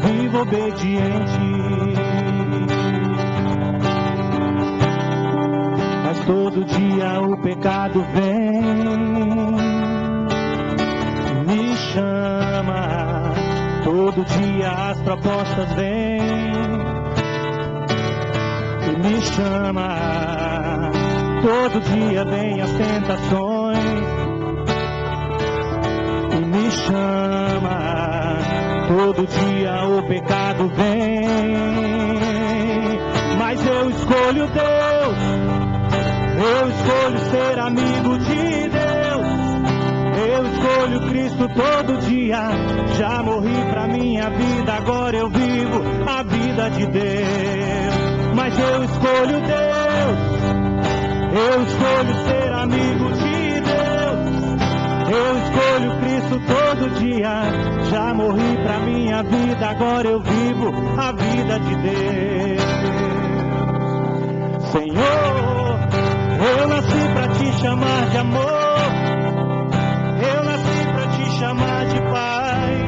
vivo obediente. Mas todo dia o pecado vem, me chama. Todo dia as propostas vêm e me chama. Todo dia vem as tentações e me chama. Todo dia o pecado vem, mas eu escolho Deus. Eu escolho ser amigo de Deus. Eu escolho Cristo todo dia. Já morri pra minha vida, agora eu vivo a vida de Deus. Mas eu escolho Deus. Eu escolho ser amigo de Deus. Eu escolho Cristo todo dia. Já morri pra minha vida, agora eu vivo a vida de Deus. Senhor, eu nasci pra te chamar de amor. Eu nasci pra te chamar de Pai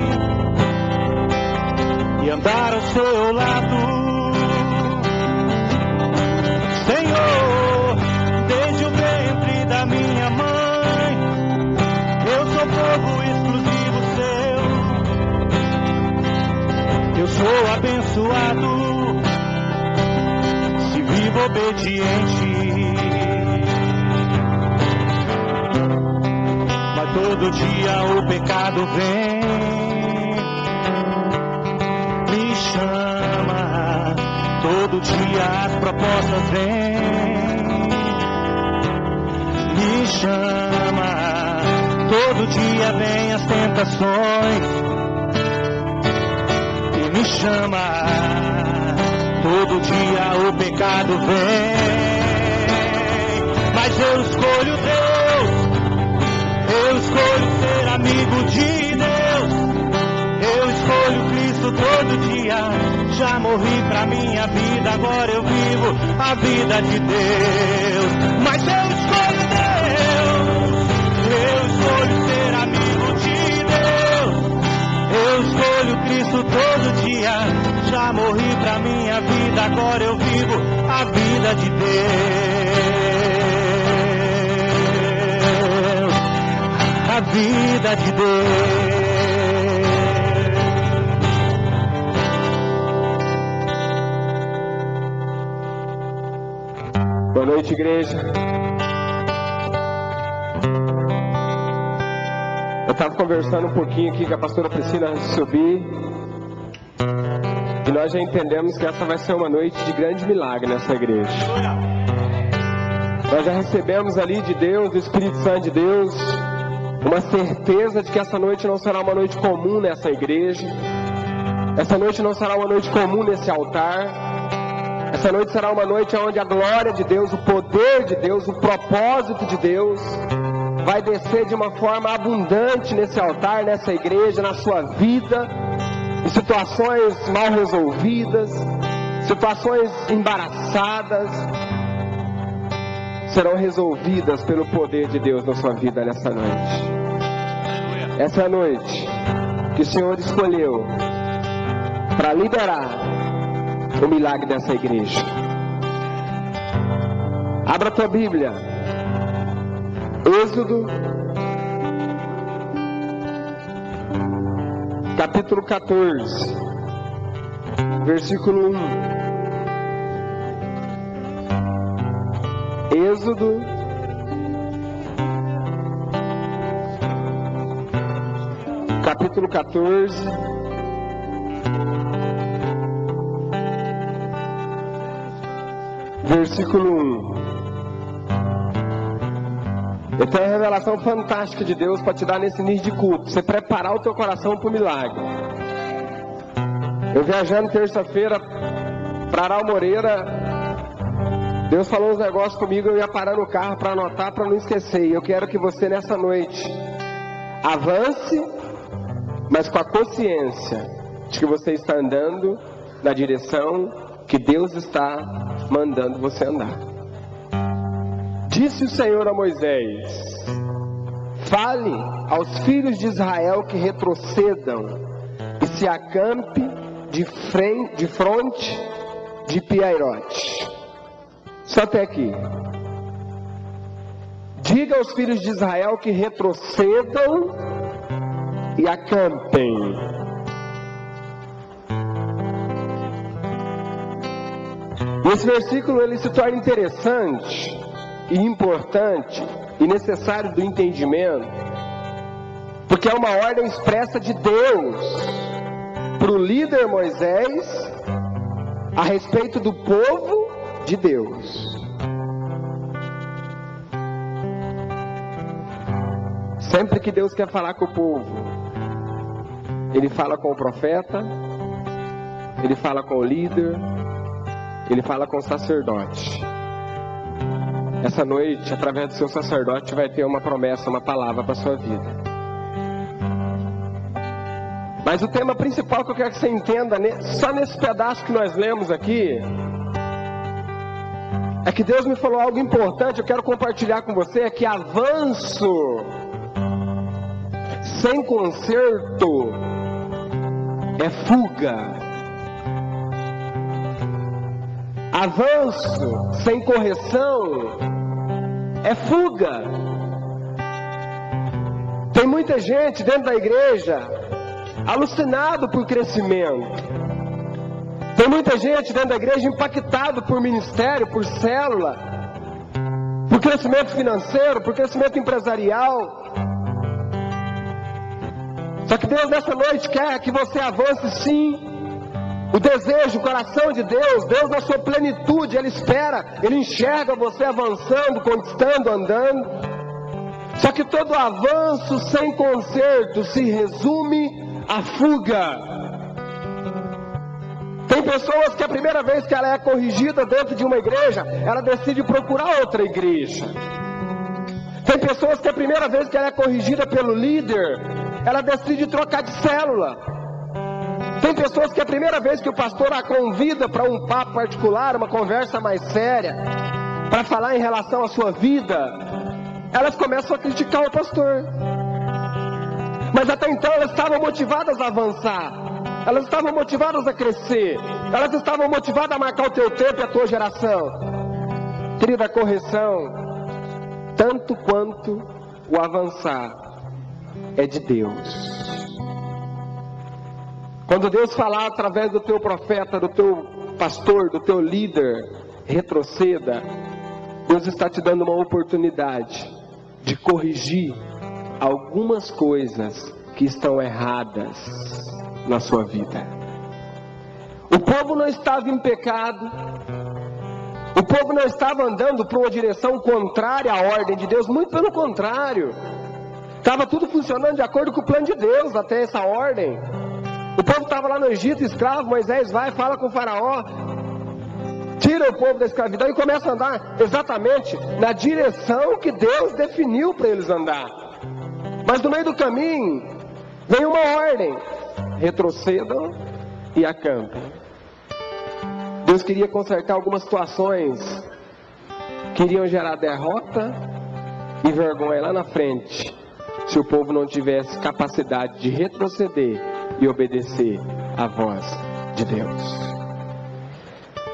e andar ao seu lado. Senhor, desde o ventre da minha mãe, eu sou povo exclusivo seu. Eu sou abençoado se vivo obediente. Todo dia o pecado vem, me chama. Todo dia as propostas vêm, me chama. Todo dia vem as tentações e me chama. Todo dia o pecado vem, mas eu escolho Deus. Eu escolho ser amigo de Deus. Eu escolho Cristo todo dia. Já morri pra minha vida, agora eu vivo a vida de Deus. Mas eu escolho Deus. Eu escolho ser amigo de Deus. Eu escolho Cristo todo dia. Já morri pra minha vida, agora eu vivo a vida de Deus. A vida de Deus. Boa noite, igreja. Eu estava conversando um pouquinho aqui com a pastora Priscila antes de subir, e nós já entendemos que essa vai ser uma noite de grande milagre nessa igreja. Nós já recebemos ali de Deus, do Espírito Santo de Deus, uma certeza de que essa noite não será uma noite comum nessa igreja. Essa noite não será uma noite comum nesse altar. Essa noite será uma noite onde a glória de Deus, o poder de Deus, o propósito de Deus vai descer de uma forma abundante nesse altar, nessa igreja, na sua vida, em situações mal resolvidas, situações embaraçadas, serão resolvidas pelo poder de Deus na sua vida nessa noite. Essa é a noite que o Senhor escolheu para liberar o milagre dessa igreja. Abra a tua Bíblia, Êxodo, capítulo 14, versículo 1. Êxodo, capítulo 14, versículo 1. Eu tenho uma revelação fantástica de Deus para te dar nesse início de culto. Você preparar o teu coração para o milagre. Eu viajando terça-feira para Aral Moreira, Deus falou uns negócios comigo, eu ia parar no carro para anotar, para não esquecer. E eu quero que você nessa noite avance, mas com a consciência de que você está andando na direção que Deus está mandando você andar. Disse o Senhor a Moisés: fale aos filhos de Israel que retrocedam e se acampe de fronte de Piairote. Só até aqui. Diga aos filhos de Israel que retrocedam e acampem. E esse versículo ele se torna interessante e importante e necessário do entendimento, porque é uma ordem expressa de Deus para o líder Moisés a respeito do povo de Deus. Sempre que Deus quer falar com o povo, Ele fala com o profeta, Ele fala com o líder, Ele fala com o sacerdote. Essa noite, através do seu sacerdote, vai ter uma promessa, uma palavra para a sua vida. Mas o tema principal que eu quero que você entenda, só nesse pedaço que nós lemos aqui, é que Deus me falou algo importante, eu quero compartilhar com você, é que avanço sem conserto é fuga. Avanço sem correção é fuga. Tem muita gente dentro da igreja alucinado por crescimento. Tem muita gente dentro da igreja impactado por ministério, por célula, por crescimento financeiro, por crescimento empresarial. Só que Deus nessa noite quer que você avance sim. O desejo, o coração de Deus, Deus na sua plenitude, Ele espera, Ele enxerga você avançando, conquistando, andando. Só que todo avanço sem conserto se resume a fuga. Tem pessoas que a primeira vez que ela é corrigida dentro de uma igreja, ela decide procurar outra igreja. Tem pessoas que a primeira vez que ela é corrigida pelo líder, ela decide trocar de célula. Tem pessoas que a primeira vez que o pastor a convida para um papo particular, uma conversa mais séria, para falar em relação à sua vida, elas começam a criticar o pastor. Mas até então elas estavam motivadas a avançar, elas estavam motivadas a crescer, elas estavam motivadas a marcar o teu tempo e a tua geração. Querida, a correção, tanto quanto o avançar, é de Deus. Quando Deus falar através do teu profeta, do teu pastor, do teu líder, retroceda, Deus está te dando uma oportunidade de corrigir algumas coisas que estão erradas na sua vida. O povo não estava em pecado, o povo não estava andando para uma direção contrária à ordem de Deus, muito pelo contrário, estava tudo funcionando de acordo com o plano de Deus até essa ordem. O povo estava lá no Egito, escravo. Moisés vai, fala com o faraó, tira o povo da escravidão e começa a andar exatamente na direção que Deus definiu para eles andar. Mas no meio do caminho vem uma ordem: retrocedam e acampem. Deus queria consertar algumas situações que iriam gerar derrota e vergonha lá na frente, se o povo não tivesse capacidade de retroceder e obedecer à voz de Deus.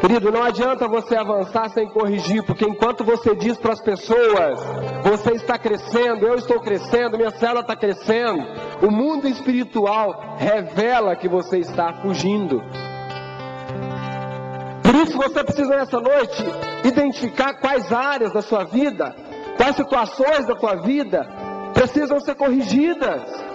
Querido, não adianta você avançar sem corrigir, porque enquanto você diz para as pessoas, você está crescendo, eu estou crescendo, minha célula está crescendo, o mundo espiritual revela que você está fugindo. Por isso você precisa nessa noite identificar quais áreas da sua vida, quais situações da sua vida precisam ser corrigidas.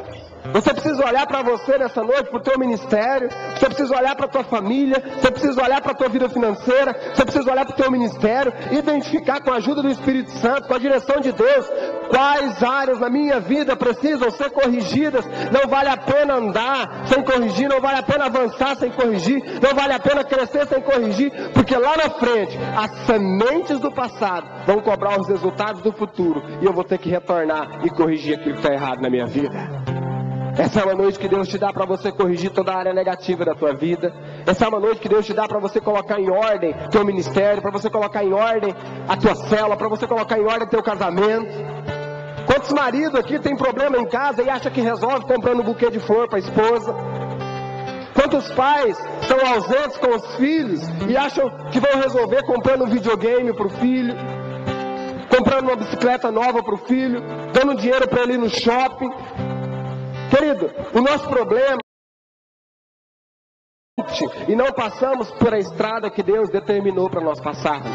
Você precisa olhar para você nessa noite, para o teu ministério, você precisa olhar para a tua família, você precisa olhar para a tua vida financeira, você precisa olhar para o teu ministério, identificar com a ajuda do Espírito Santo, com a direção de Deus, quais áreas na minha vida precisam ser corrigidas. Não vale a pena andar sem corrigir, não vale a pena avançar sem corrigir, não vale a pena crescer sem corrigir, porque lá na frente, as sementes do passado vão cobrar os resultados do futuro, e eu vou ter que retornar e corrigir aquilo que está errado na minha vida. Essa é uma noite que Deus te dá para você corrigir toda a área negativa da tua vida. Essa é uma noite que Deus te dá para você colocar em ordem teu ministério, para você colocar em ordem a tua célula, para você colocar em ordem teu casamento. Quantos maridos aqui tem problema em casa e acha que resolve comprando um buquê de flor para a esposa? Quantos pais estão ausentes com os filhos e acham que vão resolver comprando um videogame para o filho, comprando uma bicicleta nova para o filho, dando dinheiro para ele ir no shopping? Querido, o nosso problema e não passamos por a estrada que Deus determinou para nós passarmos.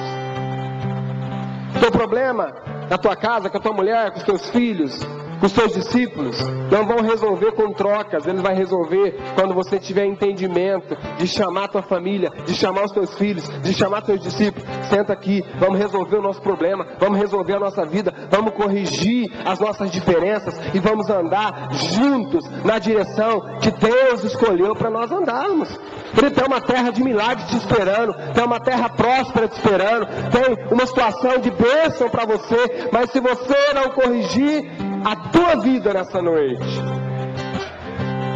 O teu problema na tua casa, com a tua mulher, com os teus filhos, com os teus discípulos, não vão resolver com trocas. Eles vão resolver quando você tiver entendimento de chamar a tua família, de chamar os teus filhos, de chamar teus discípulos. Senta aqui, vamos resolver o nosso problema, vamos resolver a nossa vida, vamos corrigir as nossas diferenças e vamos andar juntos na direção que Deus escolheu para nós andarmos. Ele tem uma terra de milagres te esperando, tem uma terra próspera te esperando, tem uma situação de bênção para você, mas se você não corrigir a tua vida nessa noite,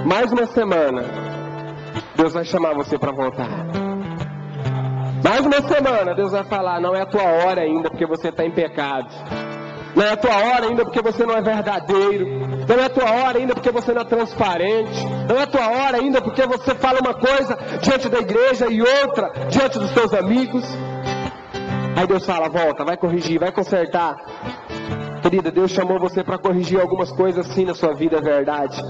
mais uma semana, Deus vai chamar você para voltar. Mais uma semana, Deus vai falar, não é a tua hora ainda porque você está em pecado. Não é a tua hora ainda porque você não é verdadeiro. Não é a tua hora ainda porque você não é transparente. Não é a tua hora ainda porque você fala uma coisa diante da igreja e outra diante dos teus amigos. Aí Deus fala, volta, vai corrigir, vai consertar. Querida, Deus chamou você para corrigir algumas coisas sim na sua vida, é verdade.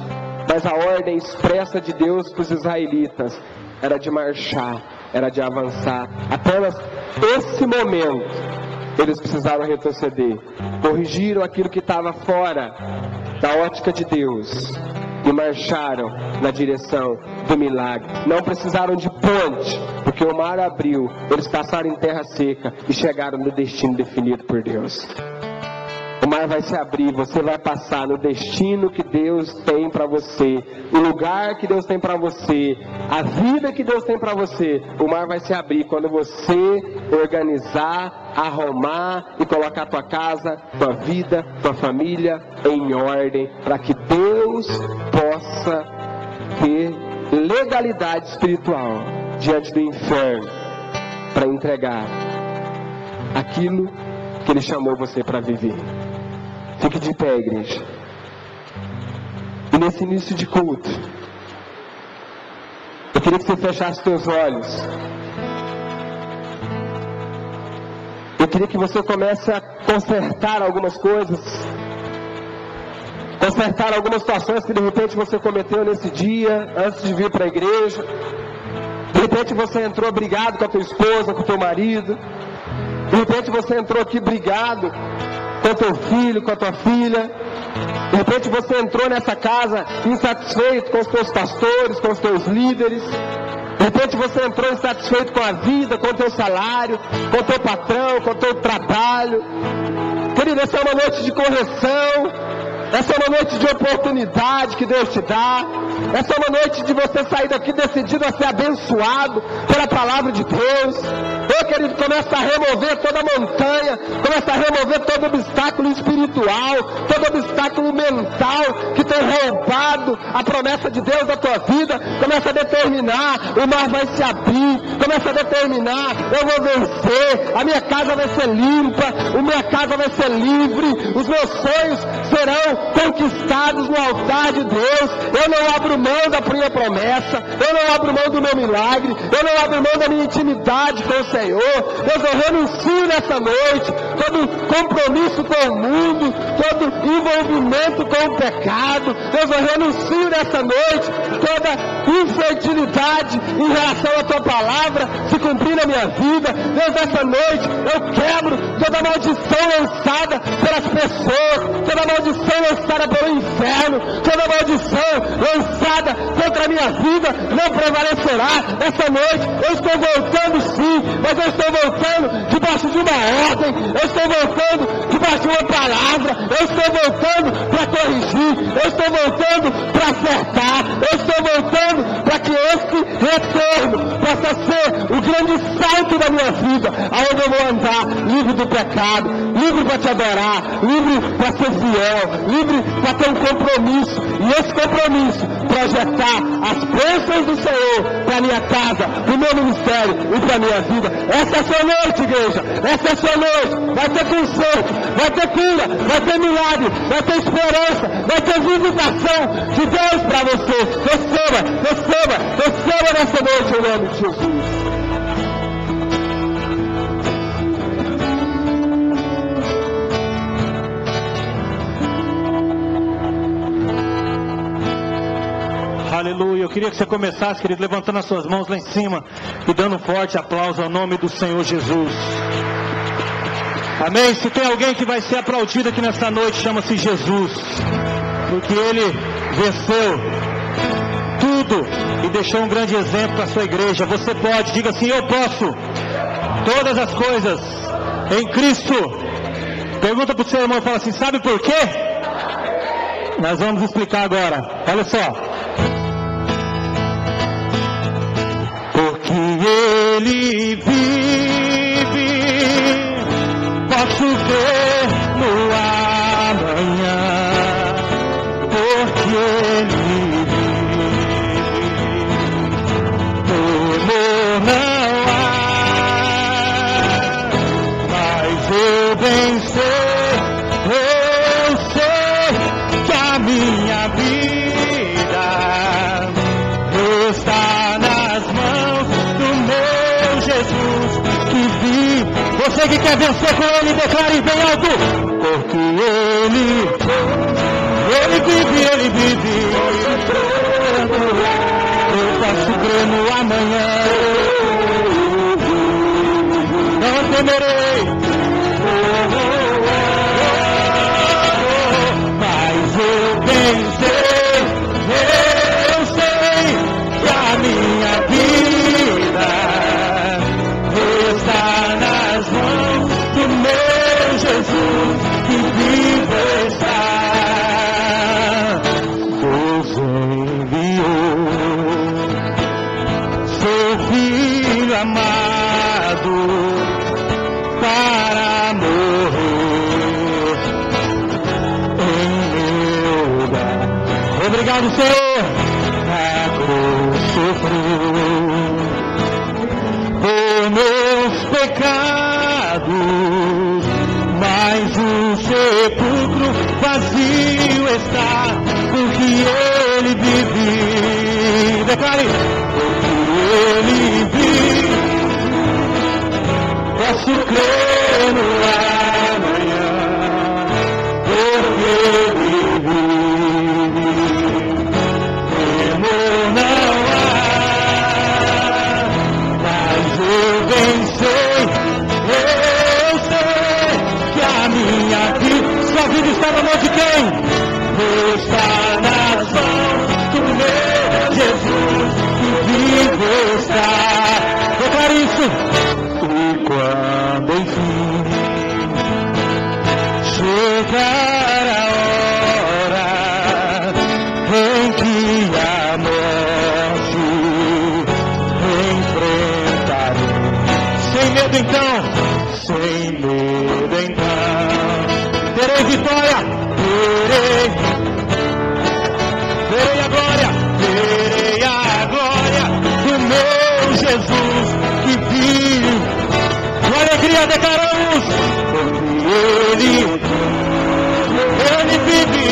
Mas a ordem expressa de Deus para os israelitas era de marchar, era de avançar. Apenas esse momento eles precisaram retroceder. Corrigiram aquilo que estava fora da ótica de Deus e marcharam na direção do milagre. Não precisaram de ponte, porque o mar abriu. Eles passaram em terra seca e chegaram no destino definido por Deus. O mar vai se abrir, você vai passar no destino que Deus tem para você, o lugar que Deus tem para você, a vida que Deus tem para você. O mar vai se abrir quando você organizar, arrumar e colocar tua casa, tua vida, tua família em ordem, para que Deus possa ter legalidade espiritual diante do inferno para entregar aquilo que Ele chamou você para viver. Fique de pé, igreja. E nesse início de culto, eu queria que você fechasse os teus olhos. Eu queria que você comece a consertar algumas coisas. Consertar algumas situações que de repente você cometeu nesse dia, antes de vir para a igreja. De repente você entrou brigado com a tua esposa, com o teu marido. De repente você entrou aqui brigado com o teu filho, com a tua filha. De repente você entrou nessa casa insatisfeito com os teus pastores, com os teus líderes. De repente você entrou insatisfeito com a vida, com o teu salário, com o teu patrão, com o teu trabalho. Querido, essa é uma noite de correção. Essa é uma noite de oportunidade que Deus te dá. Essa é uma noite de você sair daqui decidido a ser abençoado pela palavra de Deus. Querido, começa a remover toda a montanha, começa a remover todo obstáculo espiritual, todo obstáculo mental que tem roubado a promessa de Deus da tua vida. Começa a determinar, o mar vai se abrir. Começa a determinar, eu vou vencer, a minha casa vai ser limpa, a minha casa vai ser livre, os meus sonhos serão conquistados no altar de Deus. Eu não abro mão da minha promessa, eu não abro mão do meu milagre, eu não abro mão da minha intimidade com o Senhor. Deus, eu renuncio nessa noite todo compromisso com o mundo, todo envolvimento com o pecado. Deus, eu renuncio nessa noite toda infertilidade em relação à tua palavra se cumprir na minha vida. Deus, nessa noite eu quebro toda maldição lançada pelas pessoas, toda maldição lançada pelo inferno, toda maldição lançada contra a minha vida não prevalecerá. Nessa noite eu estou voltando sim, mas eu estou voltando debaixo de uma ordem, eu estou voltando debaixo de uma palavra, eu estou voltando para corrigir, eu estou voltando para acertar, eu estou voltando para que esse retorno possa ser o grande salto da minha vida, aonde eu vou andar livre do pecado, livre para te adorar, livre para ser fiel, livre para ter um compromisso, e esse compromisso projetar as bênçãos do Senhor para para minha casa, para o meu ministério e para minha vida. Essa é a sua noite, igreja. Essa é a sua noite. Vai ter conserto, vai ter cura, vai ter milagre, vai ter esperança, vai ter visitação de Deus para você. Receba nessa noite em nome de Jesus. Aleluia. Eu queria que você começasse, querido, levantando as suas mãos lá em cima e dando um forte aplauso ao nome do Senhor Jesus. Amém? Se tem alguém que vai ser aplaudido aqui nessa noite, chama-se Jesus, porque Ele venceu tudo e deixou um grande exemplo para a sua igreja. Você pode, diga assim: eu posso todas as coisas em Cristo. Pergunta para o seu irmão e fala assim: sabe por quê? Nós vamos explicar agora. Olha só. Porque Ele vive, posso crer no amanhã. Porque Ele vive, temor não há, mas eu bem sei, eu sei que a minha vida está nas mãos do meu Jesus que vive. Você que quer vencer com Ele, declare bem alto. Porque Ele vive, eu posso crer no amanhã. Não temerei, mas eu bem sei, eu sei que a minha vida está nas mãos do meu Jesus que vive está. Deus enviou seu Filho amado para morrer em meu lugar. Obrigado, Senhor. A cruz sofreu por meus pecados, mas o sepulcro vazio está, porque Ele vive. Declare: porque Ele vive, posso crer no amanhã. Porque Ele vive, temor não há, mas eu bem sei, eu sei que a minha vida, sua vida está na mão de quem? Está nas mãos do meu Jesus que vive está. Declare isso. E quando enfim chegar a hora em que a morte enfrentarei, sem medo então, sem medo então, terei vitória, terei a glória do meu Jesus que vive. Com alegria declaramos: porque Ele vive,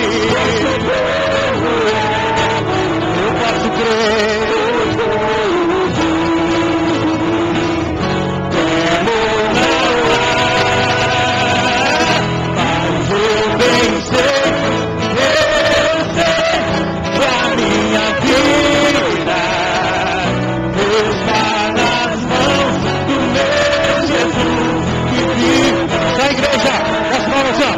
eu posso crer. Temor não há, mas eu bem sei, eu sei que a minha vida está nas mãos do meu Jesus que vive. Da igreja, as palmas já.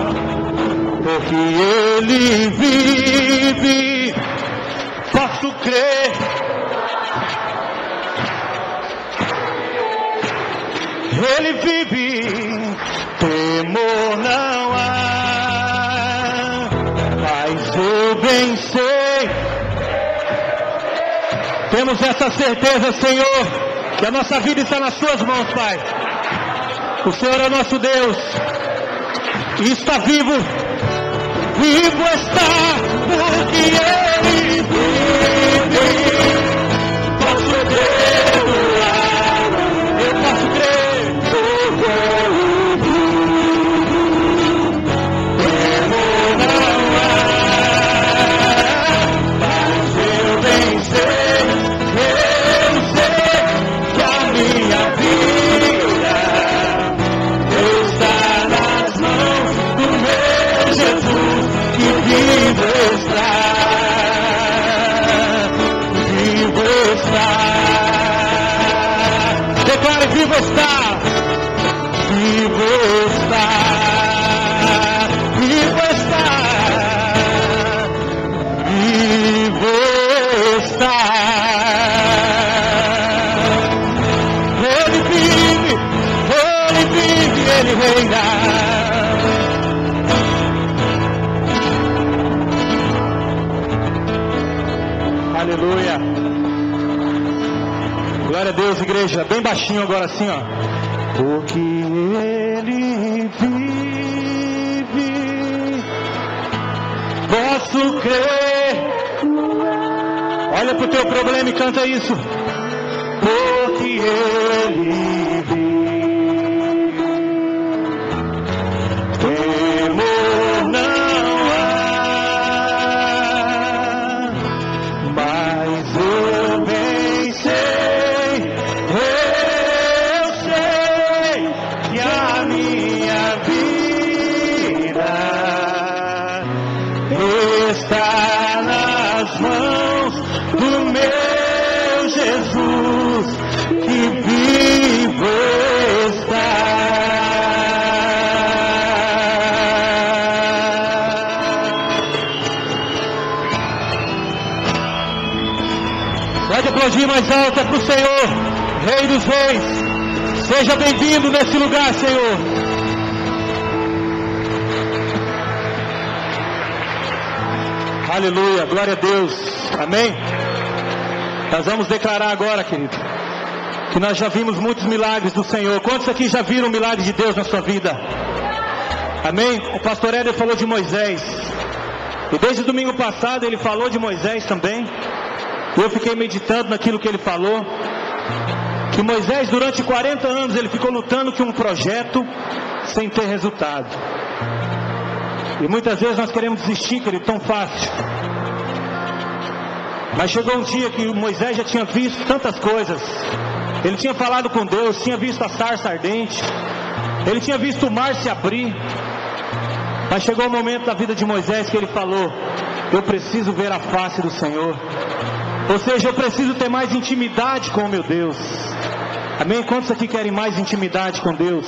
Porque Ele vive, posso crer. Ele vive, temor não há, mas eu bem sei. Temos essa certeza, Senhor, que a nossa vida está nas Suas mãos, Pai. O Senhor é nosso Deus e está vivo. Vivo está, porque Ele vive. Posso crer. está, vivo está, vivo está, vivo está. Ele vive, ele reina. Aleluia. Glória a Deus, igreja. Bem baixinho agora assim, ó. Porque ele vive, posso crer. Olha pro teu problema e canta isso. Porque ele vive, temor não há, mas eu bem sei que a minha vida está nas mãos do meu Jesus, que vivo está. Pode aplaudir mais alto, é para o Senhor, Rei dos Reis. Seja bem-vindo nesse lugar, Senhor. Aleluia, glória a Deus, amém. Nós vamos declarar agora, querido, que nós já vimos muitos milagres do Senhor. Quantos aqui já viram o milagre de Deus na sua vida? Amém? O pastor Éder falou de Moisés, e desde o domingo passado ele falou de Moisés também. E eu fiquei meditando naquilo que ele falou, que Moisés durante 40 anos ele ficou lutando com um projeto sem ter resultado. E muitas vezes nós queremos desistir, querido, tão fácil. Mas chegou um dia que Moisés já tinha visto tantas coisas. Ele tinha falado com Deus, tinha visto a sarça ardente, ele tinha visto o mar se abrir. Mas chegou um momento da vida de Moisés que ele falou: eu preciso ver a face do Senhor. Ou seja, eu preciso ter mais intimidade com o meu Deus. Amém? Quantos aqui querem mais intimidade com Deus?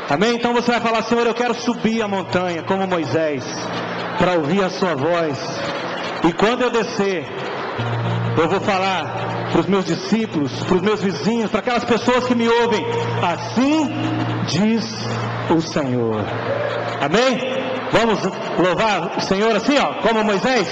Amém? Então você vai falar: Senhor, eu quero subir a montanha como Moisés, para ouvir a sua voz. E quando eu descer, eu vou falar para os meus discípulos, para os meus vizinhos, para aquelas pessoas que me ouvem: assim diz o Senhor. Amém? Vamos louvar o Senhor assim, ó, como Moisés?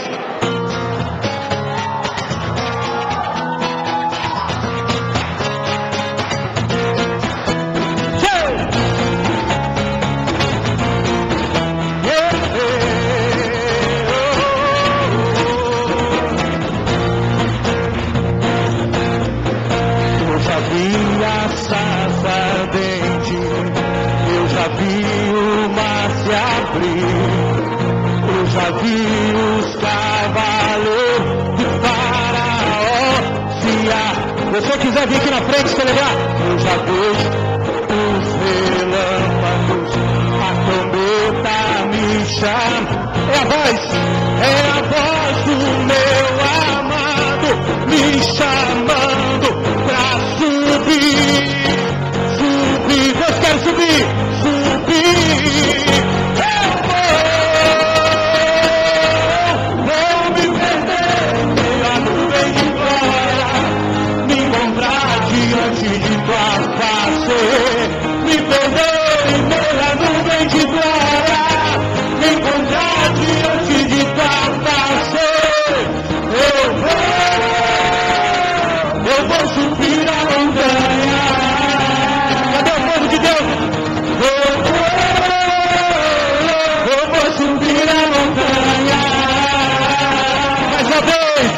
Eu já vi os cavaleiros de Faraó se se você quiser vir aqui na frente celebrar, eu já vejo os relâmpagos, a trombeta me chama. É a voz do meu amado me chamando pra subir. Deus quer subir. Me perder pela nuvem de glória, me encontrar diante de tua face. Eu vou subir a montanha. Cadê o povo de Deus? Eu vou subir a montanha. Mais uma vez.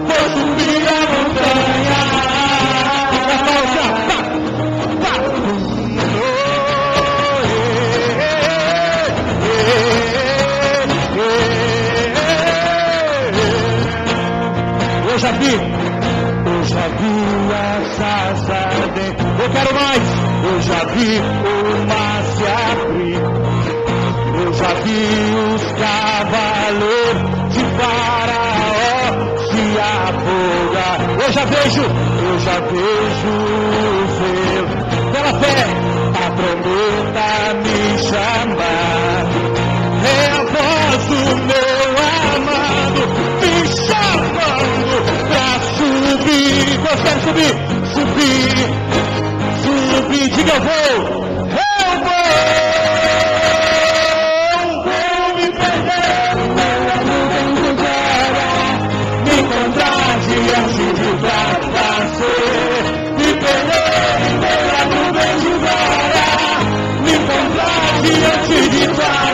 Vou subir a montanha. Eu já vi essas ardentes. Eu quero mais. Eu já vi o mar se abrir. Eu já vi os cavaleiros de Faraó se afogar. Eu já vejo o zelo. Pela fé, a promessa me chamar. É a voz do meu amado me chamando pra subir. Eu quero subir, diga eu vou me perder, me encontrar diante de nascer, me perder pela nuvem de glória, me encontrar diante de nascer.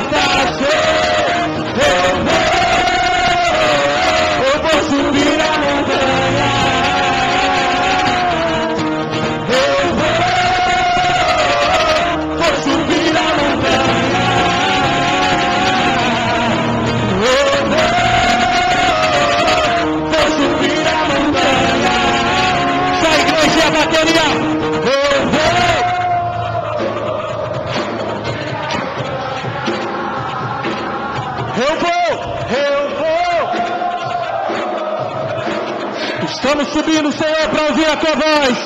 Eu vou subir a montanha. Estamos subindo, Senhor, para ouvir a tua voz.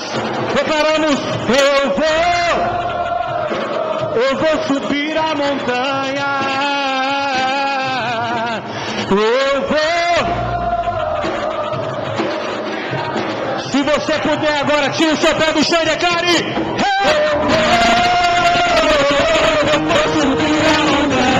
Preparamos. Eu vou subir a montanha. Eu vou. Se você puder agora, tire o seu pé do chão e declare. Eu vou subir a montanha.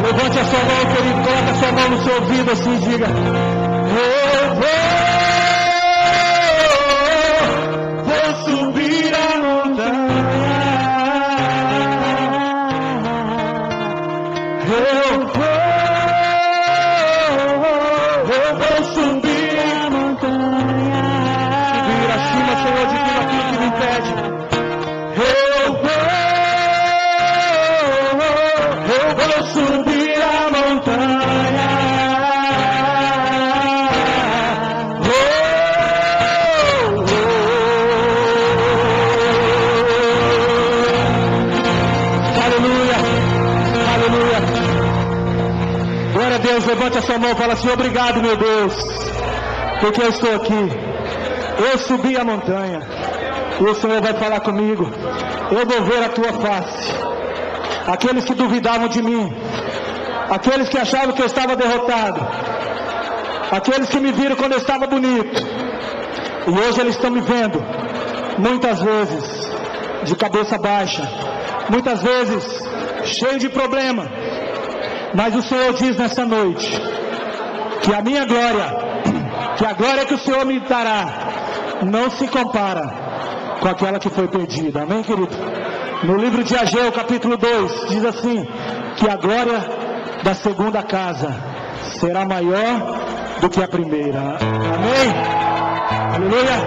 Levante a sua mão, querido, coloque a sua mão no seu ouvido assim, diga: eu vou subir a montanha. Eu vou subir a montanha. Subir acima, Senhor, de tudo aquilo que me impede. Eu vou subir a montanha. Aleluia, aleluia. Glória a Deus, levante a sua mão e fala assim: obrigado, meu Deus, porque eu estou aqui. Eu subi a montanha e o Senhor vai falar comigo. Eu vou ver a tua face. Aqueles que duvidavam de mim, aqueles que achavam que eu estava derrotado, aqueles que me viram quando eu estava bonito, e hoje eles estão me vendo, muitas vezes, de cabeça baixa, muitas vezes, cheio de problema, mas o Senhor diz nessa noite, que a minha glória, que a glória que o Senhor me dará, não se compara com aquela que foi perdida, amém, querido? No livro de Ageu, capítulo 2, diz assim, que a glória da segunda casa será maior do que a primeira. Amém? Aleluia.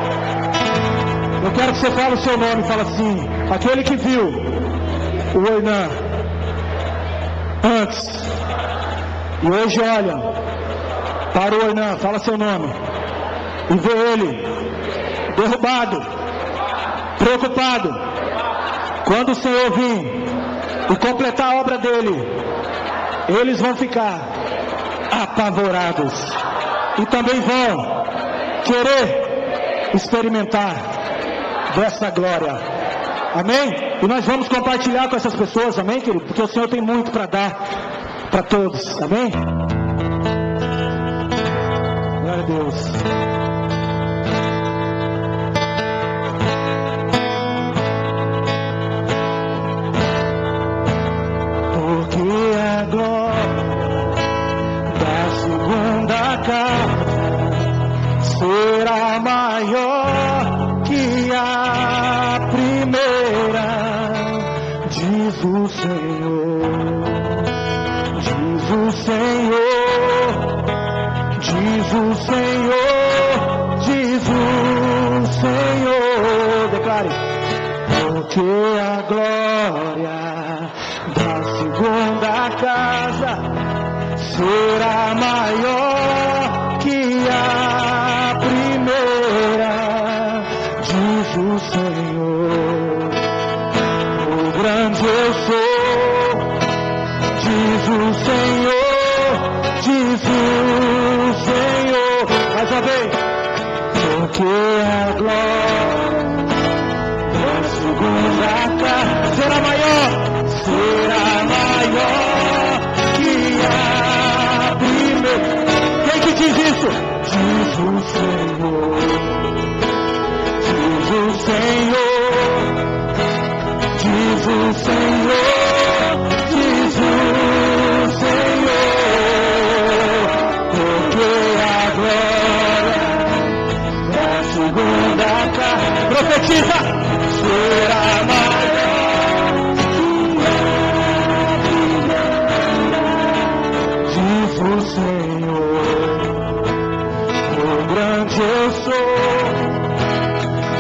Eu quero que você fale o seu nome, fala assim: aquele que viu o Oinan antes e hoje olha para o Oinan, fala seu nome, e vê ele derrubado, preocupado. Quando o Senhor vir e completar a obra dele, eles vão ficar apavorados e também vão querer experimentar dessa glória. Amém? E nós vamos compartilhar com essas pessoas, amém, querido? Porque o Senhor tem muito para dar para todos, amém? Glória a Deus. Será maior que a Diz o Senhor, diz o Senhor, diz o Senhor, diz o Senhor. Declare. Porque a glória da segunda casa será maior que a primeira, diz o Senhor. O grande eu sou, diz o Senhor, diz o Senhor. Mais uma vez. Porque a glória da segunda casa será maior que a primeira. Quem que diz isso? Diz o Senhor, diz o Senhor, diz o Senhor, diz o Senhor. Porque a glória da segunda casa, profetiza, será maior que a primeira, diz o Senhor. O grande eu sou,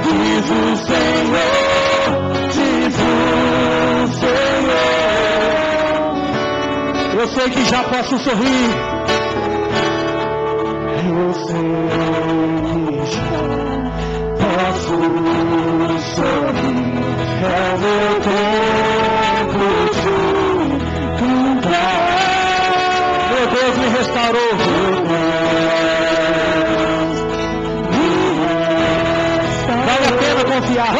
diz o Senhor, diz o Senhor. Eu sei que já posso sorrir, eu sei que já posso sorrir. É meu tempo de cantar. Meu Deus me restaurou. Vale a pena confiar.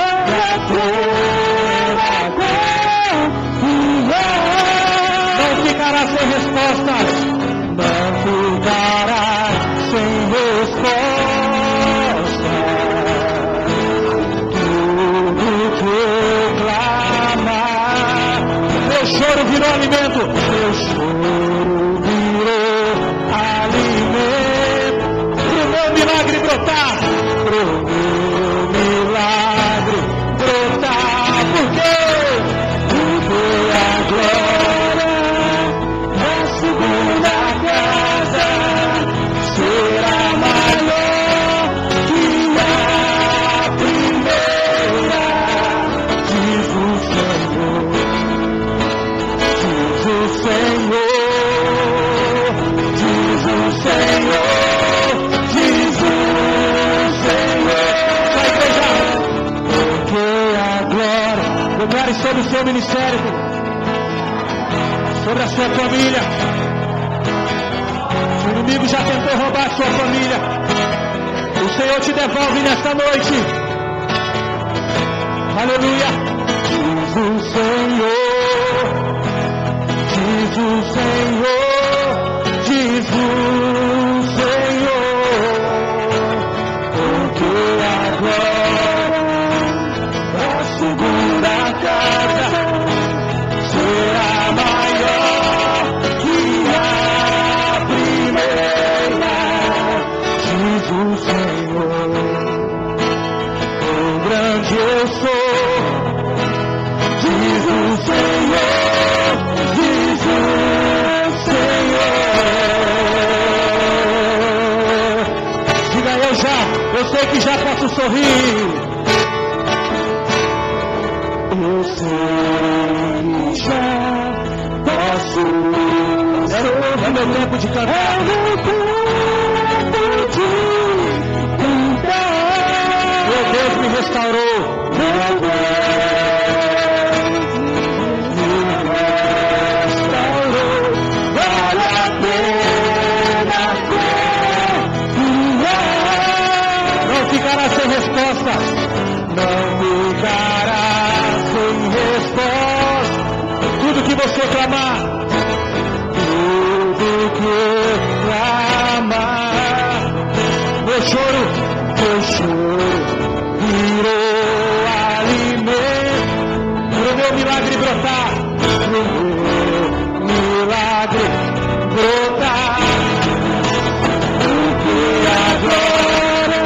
Não ficará sem respostas. Não ficará sem respostas. Choro virou alimento. Meu choro virou alimento. Pro meu milagre brotar. Pro meu milagre brotar. Por quê? Porque a glória da segunda casa será maior que a primeira, diz o Senhor. Diz o Senhor, diz o Senhor, diz o Senhor. Vai, igreja. Porque a glória, declare sobre o seu ministério, sobre a sua família. Se o inimigo já tentou roubar a sua família, o Senhor te devolve nesta noite. Aleluia. Diz o Senhor. Diz o Senhor, diz o Senhor, porque a glória da segunda casa será maior que a primeira, diz o Senhor. O grande eu sou, diz o Senhor. Eu sei que já posso sorrir. Eu sei que já posso sorrir. É meu tempo de cantar. É meu tempo de cantar. Meu Deus me restaurou. Meu Deus me restaurou. Vale a pena ficará sem resposta. Não ficará sem resposta. Tudo que você clamar, tudo que clamar. Meu choro virou alimento. Pro meu milagre brotar, pro meu milagre brotar. Porque a glória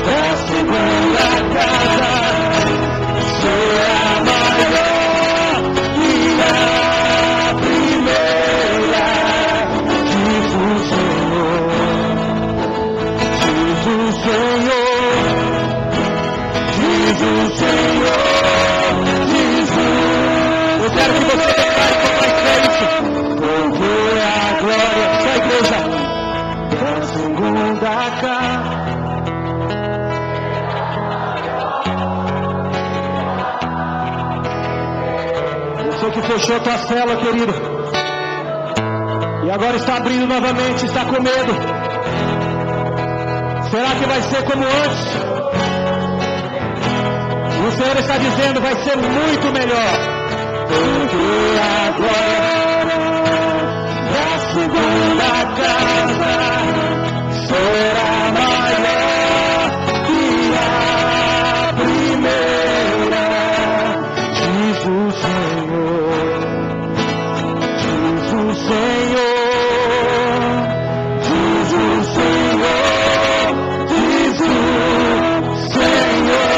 da segunda casa falou que fechou a tua célula, querido. E agora está abrindo novamente, está com medo. Será que vai ser como antes? E o Senhor está dizendo, vai ser muito melhor. Porque agora a segunda casa será maior que a primeira, diz o Senhor, diz o Senhor, diz o Senhor, diz o Senhor.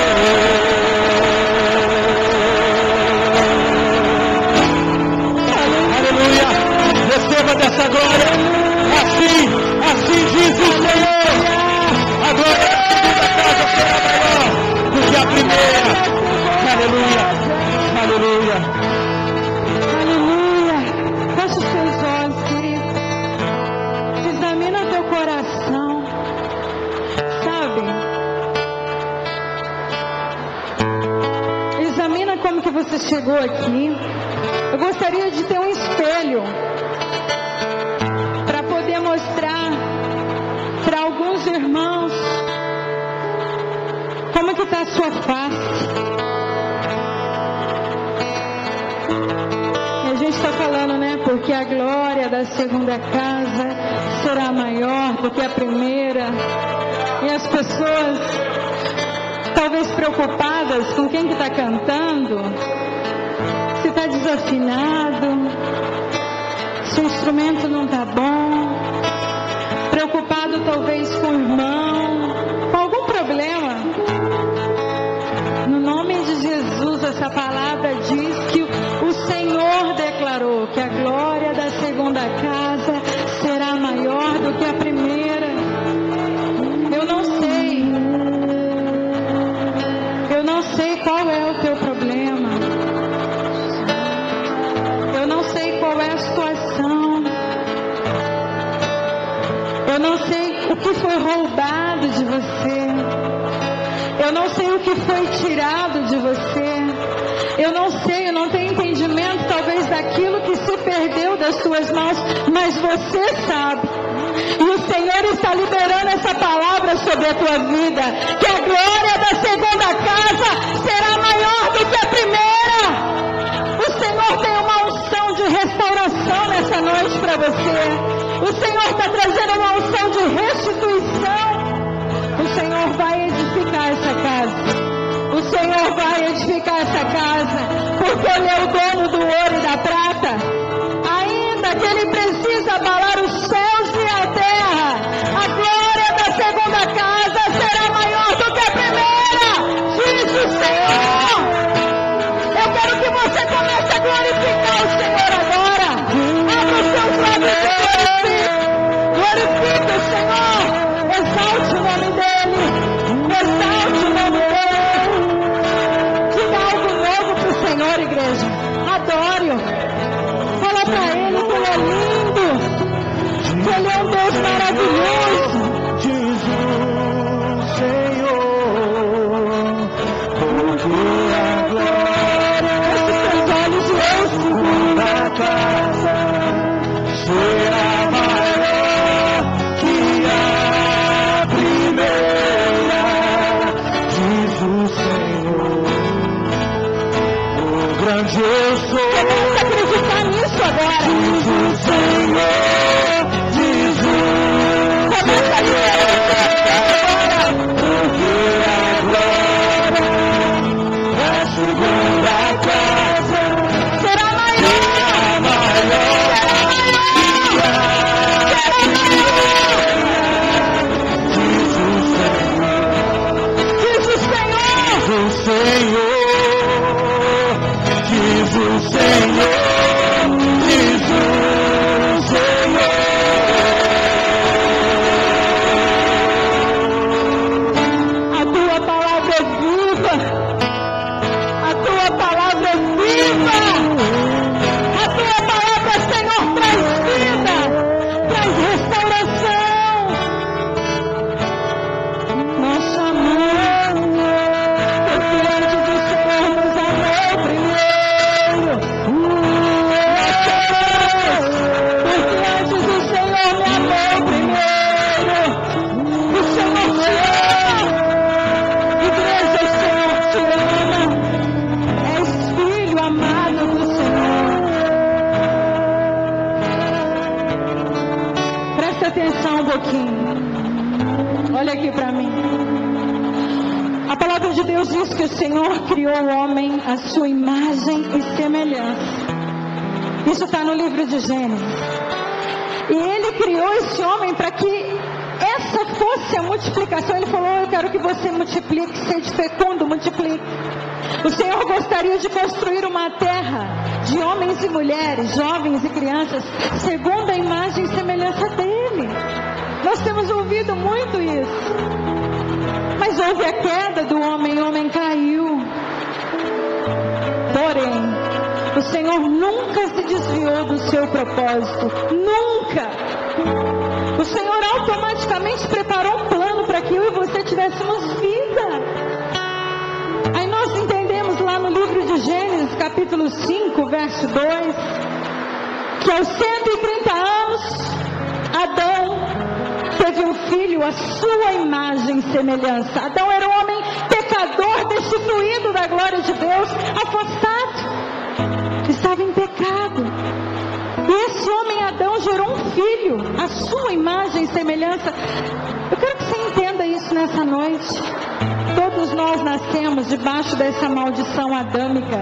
Aleluia, receba dessa glória, assim diz o Senhor, a glória da segunda casa será maior do que a primeira. Aleluia, aleluia. Aleluia. Fecha os teus olhos, querido. Examina teu coração. Sabe? Examina como que você chegou aqui. Eu gostaria de ter um espelho para poder mostrar para alguns irmãos como que está a sua face. E a gente está falando, né? Porque a glória da segunda casa será maior do que a primeira. E as pessoas, talvez preocupadas com quem que está cantando, se está desafinado, se o instrumento não está bom, preocupado talvez com o irmão, com algum problema. No nome de Jesus, essa palavra diz que o Senhor declarou que a glória da segunda casa será maior do que a primeira. Eu não sei qual é o teu problema. Eu não sei qual é a situação. Eu não sei o que foi roubado de você. Eu não sei o que foi tirado de você. Eu não sei, eu não tenho entendimento talvez daquilo que se perdeu das suas mãos, mas você sabe. E o Senhor está liberando essa palavra sobre a tua vida, que a glória da segunda casa será maior do que a primeira. O Senhor tem uma unção de restauração nessa noite para você. O Senhor está trazendo uma unção de restituição. O Senhor vai edificar essa casa. O Senhor vai edificar essa casa, porque Ele é o dono do ouro e da prata. Ainda que Ele precisa abalar os céus e a terra, a glória da segunda casa será maior do que a primeira, diz o Senhor. Eu quero que você comece a glorificar o Senhor agora. Abra os seus lábios e glorifique o Senhor. Exalte o nome dEle. Exalte o nome dEle. Diga algo novo para o Senhor, igreja. Adore-o. Fala para Ele que Ele é lindo. Que Ele é um Deus maravilhoso. Diz o Senhor, porque a glória Feche seus olhos e ouça. da casa será maior que a primeira, diz o Senhor, o grande eu sou. Comece a acreditar nisso agora. Diz o Senhor, diz o Comece a liberar o Senhor agora. porque a glória da segunda casa Será maior. Diz o Senhor. Diz o Senhor, diz o Senhor, pouquinho. Olha aqui para mim. A palavra de Deus diz que o Senhor criou o homem à sua imagem e semelhança. Isso está no livro de Gênesis. E Ele criou esse homem para que essa fosse a multiplicação. Ele falou: eu quero que você multiplique, seja fecundo, multiplique. O Senhor gostaria de construir uma terra de homens e mulheres, jovens e crianças, segundo a imagem e semelhança dele. Nós temos ouvido muito isso. Mas houve a queda do homem, o homem caiu. Porém, o Senhor nunca se desviou do seu propósito. Nunca. O Senhor automaticamente preparou um plano para que eu e você tivéssemos vida. Aí nós entendemos lá no livro de Gênesis, capítulo 5, verso 2, que aos 130 anos, Adão teve um filho à sua imagem e semelhança. Adão era um homem pecador, destituído da glória de Deus, afastado, estava em pecado. E esse homem Adão gerou um filho à sua imagem e semelhança. Eu quero que você entenda isso nessa noite. Todos nós nascemos debaixo dessa maldição adâmica.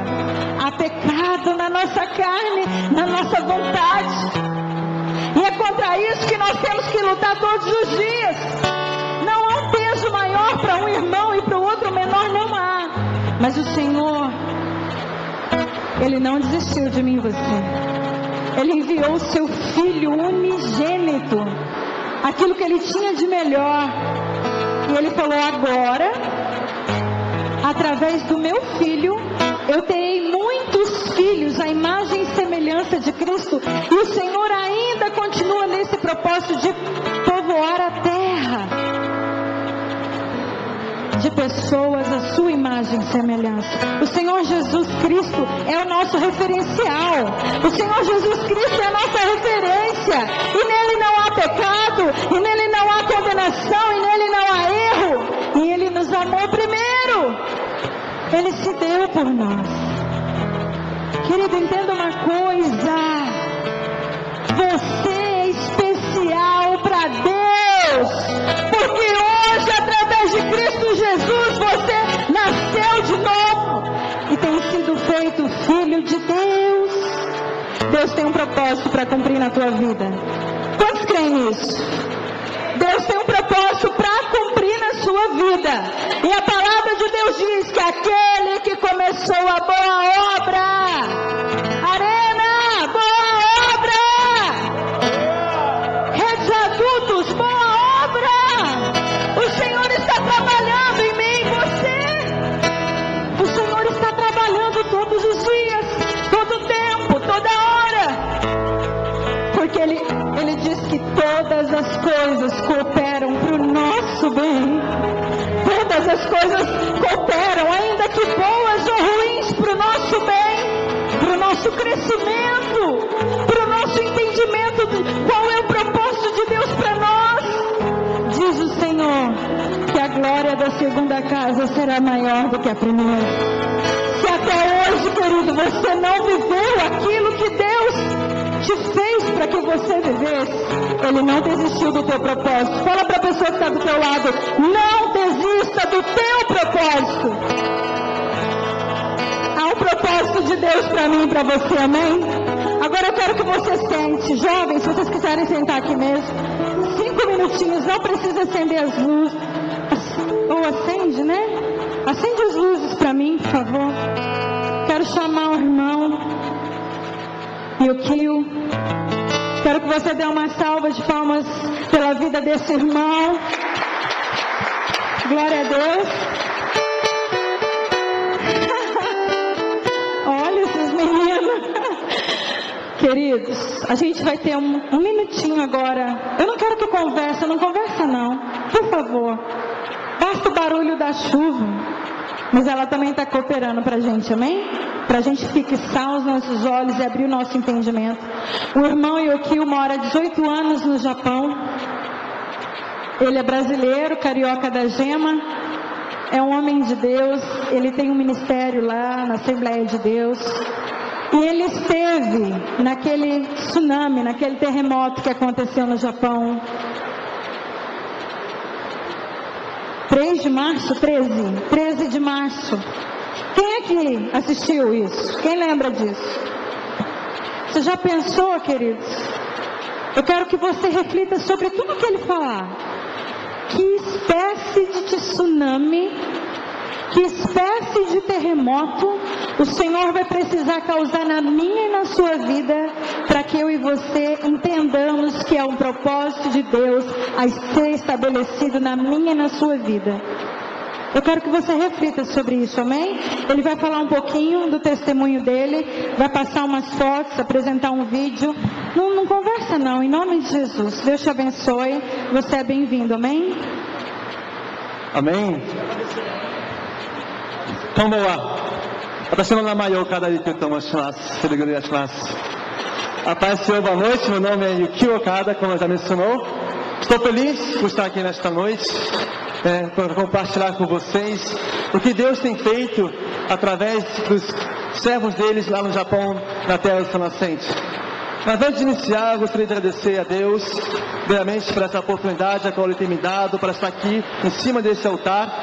Há pecado na nossa carne, na nossa vontade. E é contra isso que nós temos que lutar todos os dias. Não há um peso maior para um irmão e para o outro menor, não há. Mas o Senhor, Ele não desistiu de mim e você. Ele enviou o seu Filho unigênito, aquilo que Ele tinha de melhor. E Ele falou: agora, através do meu Filho, eu terei muitos filhos, a imagem e semelhança de Cristo. E o Senhor ainda continua nesse propósito de povoar a terra de pessoas à sua imagem e semelhança. O Senhor Jesus Cristo é o nosso referencial. O Senhor Jesus Cristo é a nossa referência. E nele não há pecado, e nele não há condenação, e nele não há erro. E Ele nos amou primeiro. Ele se deu por nós. Querido, entenda uma coisa. Você é especial para Deus. Porque hoje, através de Cristo Jesus, você nasceu de novo. E tem sido feito filho de Deus. Deus tem um propósito para cumprir na tua vida. Quantos creem nisso? Deus tem um propósito para cumprir na sua vida. E a palavra de Deus diz que aquele que começou a boa obra, Arena, boa obra, Rede de Adultos, boa obra, o Senhor está trabalhando em mim e você. O Senhor está trabalhando todos os dias, todo o tempo, toda hora. Porque Ele diz que todas as coisas cooperam para o nosso bem. Todas as coisas cooperam, ainda que boas ou ruins, para o nosso bem, para o nosso crescimento, para o nosso entendimento de qual é o propósito de Deus para nós. Diz o Senhor que a glória da segunda casa será maior do que a primeira. Se até hoje, querido, você não viveu aquilo que Deus te fez para que você vivesse, Ele não desistiu do teu propósito. Fala para a pessoa que está do teu lado: não desista do teu propósito. Há um propósito de Deus para mim e para você, amém? Agora eu quero que você sente. Jovens, se vocês quiserem sentar aqui mesmo, 5 minutinhos, não precisa acender as luzes. Ou acende, né? Acende as luzes para mim, por favor. Quero chamar o irmão Yukio. Quero que você dê uma salva de palmas pela vida desse irmão. Glória a Deus. Olha esses meninos. Queridos, a gente vai ter um minutinho agora. Eu não quero que converse, não conversa não. Por favor. Basta o barulho da chuva. Mas ela também está cooperando para a gente, amém? Para a gente fixar os nossos olhos e abrir o nosso entendimento. O irmão Yukio mora há 18 anos no Japão. Ele é brasileiro, carioca da Gema. É um homem de Deus. Ele tem um ministério lá na Assembleia de Deus. E ele esteve naquele tsunami, naquele terremoto que aconteceu no Japão. 3 de março, 13 de março. Quem é que assistiu isso? Quem lembra disso? Você já pensou, queridos? Eu quero que você reflita sobre tudo que ele falar. Que espécie de tsunami, que espécie de terremoto o Senhor vai precisar causar na minha e na sua vida para que eu e você entendamos que é um propósito de Deus a ser estabelecido na minha e na sua vida. Eu quero que você reflita sobre isso, amém? Ele vai falar um pouquinho do testemunho dele, vai passar umas fotos, apresentar um vídeo. Não conversa não, em nome de Jesus. Deus te abençoe, você é bem-vindo, amém? Amém? Então vamos lá. Até na maior cada dia que estamos lá, a paz do Senhor, boa noite. Meu nome é Yukio Okada, como já mencionou. Estou feliz por estar aqui nesta noite. Para compartilhar com vocês o que Deus tem feito através dos servos deles lá no Japão, na terra do Sol Nascente. Mas antes de iniciar, eu gostaria de agradecer a Deus, primeiramente, por essa oportunidade a qual Ele tem me dado para estar aqui em cima desse altar.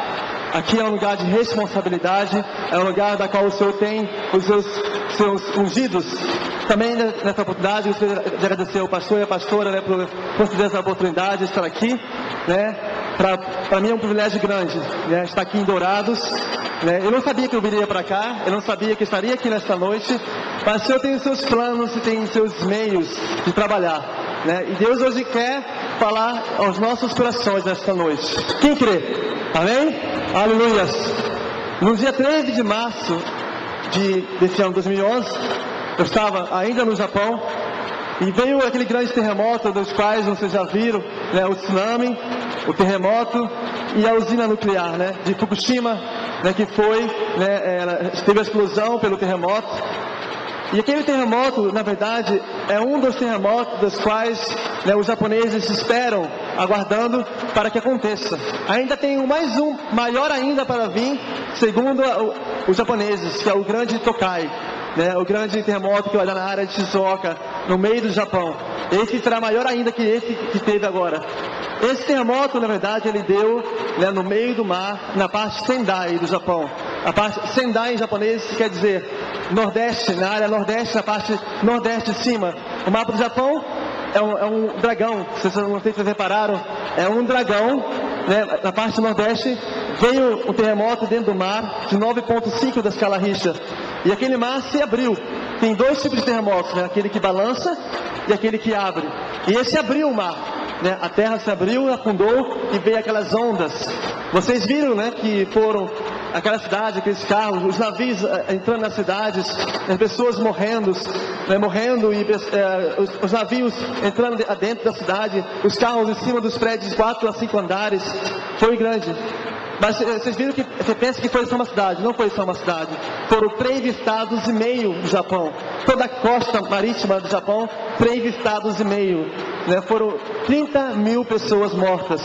Aqui é um lugar de responsabilidade, é um lugar da qual o Senhor tem os seus ungidos. Também nessa oportunidade, eu gostaria de agradecer ao pastor e à pastora, né, por conceder essa oportunidade de estar aqui, né. Para mim é um privilégio grande, né, estar aqui em Dourados, né. Eu não sabia que eu viria para cá, eu não sabia que estaria aqui nesta noite, mas o Senhor tem os seus planos e tem os seus meios de trabalhar, né, e Deus hoje quer falar aos nossos corações nesta noite. Quem crê? Amém? Aleluias! No dia 13 de março desse ano 2011, eu estava ainda no Japão, e veio aquele grande terremoto, dos quais vocês já viram, né, o tsunami, o terremoto e a usina nuclear, né, de Fukushima, né, que foi, né, teve a explosão pelo terremoto. E aquele terremoto, na verdade, é um dos terremotos dos quais, né, os japoneses esperam, aguardando para que aconteça. Ainda tem mais um, maior ainda para vir, segundo os japoneses, que é o grande Tokai. Né, o grande terremoto que vai dar na área de Shizuoka, no meio do Japão. Esse será maior ainda que esse que teve agora. Esse terremoto, na verdade, ele deu, né, no meio do mar, na parte Sendai do Japão. A parte Sendai em japonês quer dizer nordeste, na área nordeste, na parte nordeste de cima. O mapa do Japão é um dragão, não sei se vocês repararam, é um dragão, né, na parte nordeste. Veio um terremoto dentro do mar de 9,5 da escala Richter. E aquele mar se abriu. Tem 2 tipos de terremotos, né? Aquele que balança e aquele que abre. E esse abriu o mar, né? A terra se abriu, afundou e veio aquelas ondas. Vocês viram, né, que foram aquela cidade, aqueles carros, os navios entrando nas cidades, as pessoas morrendo, né, e os navios entrando dentro da cidade, os carros em cima dos prédios de 4 a 5 andares. Foi grande. Mas vocês viram que você pensa que foi só uma cidade? Não foi só uma cidade. Foram 3,5 estados do Japão. Toda a costa marítima do Japão, 3,5 estados. Né? Foram 30 mil pessoas mortas.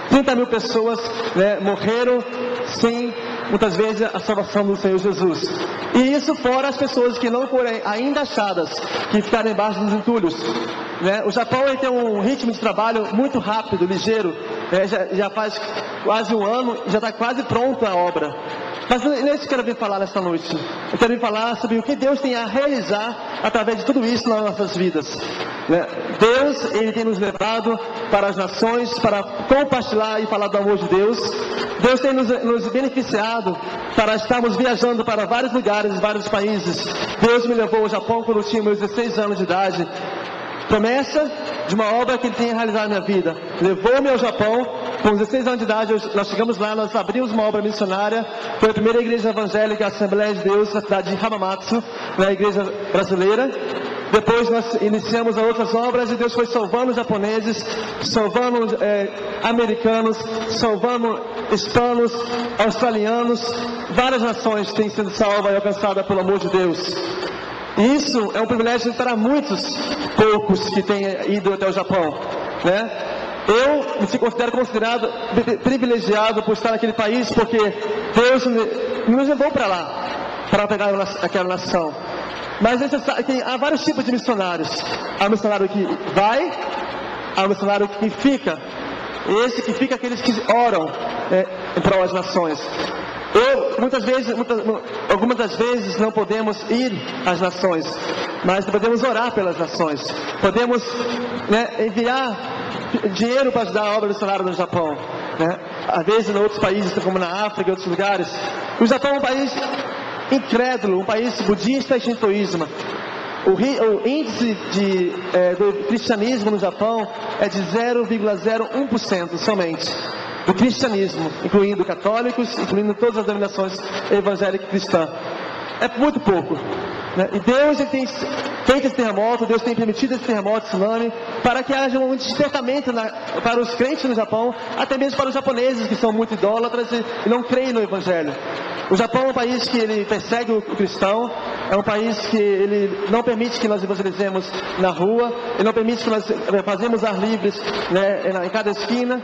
30 mil pessoas, né, morreram sem, muitas vezes, a salvação do Senhor Jesus. E isso fora as pessoas que não foram ainda achadas, que ficaram embaixo dos entulhos. Né? O Japão, ele tem um ritmo de trabalho muito rápido, ligeiro. Já faz quase um ano e já está quase pronta a obra. Mas não é isso que eu quero vir falar nesta noite. Eu quero vir falar sobre o que Deus tem a realizar através de tudo isso nas nossas vidas. Né? Deus, Ele tem nos levado para as nações, para compartilhar e falar do amor de Deus. Deus tem nos beneficiado para estarmos viajando para vários lugares, vários países. Deus me levou ao Japão quando eu tinha meus 16 anos de idade. Promessa de uma obra que Ele tem realizado na minha vida. Levou-me ao Japão, com 16 anos de idade, nós chegamos lá, nós abrimos uma obra missionária. Foi a primeira igreja evangélica, a Assembleia de Deus, na cidade de Hamamatsu, na igreja brasileira. Depois nós iniciamos outras obras e Deus foi salvando os japoneses, salvando americanos, salvando hispanos, australianos. Várias nações têm sido salvas e alcançadas pelo amor de Deus. E isso é um privilégio para muitos poucos que têm ido até o Japão, né? Eu me considero considerado privilegiado por estar naquele país, porque Deus nos levou para lá, para pegar aquela nação. Mas há vários tipos de missionários. Há um missionário que vai, há um missionário que fica. Esse que fica, aqueles que oram. em prol das nações. Algumas das vezes não podemos ir às nações, mas podemos orar pelas nações. Podemos, enviar dinheiro para ajudar a obra missionária no Japão. Às vezes em outros países, como na África e outros lugares. O Japão é um país incrédulo, um país budista e shintoísmo. O índice do cristianismo no Japão é de 0,01% somente. Do cristianismo, incluindo católicos, incluindo todas as denominações evangélicas cristãs. É muito pouco. E Deus tem feito esse terremoto, Deus tem permitido esse terremoto, tsunami, para que haja um despertamento para os crentes no Japão, até mesmo para os japoneses que são muito idólatras e não creem no Evangelho. O Japão é um país que ele persegue o cristão, é um país que ele não permite que nós evangelizemos na rua, ele não permite que nós fazemos ar livres em cada esquina.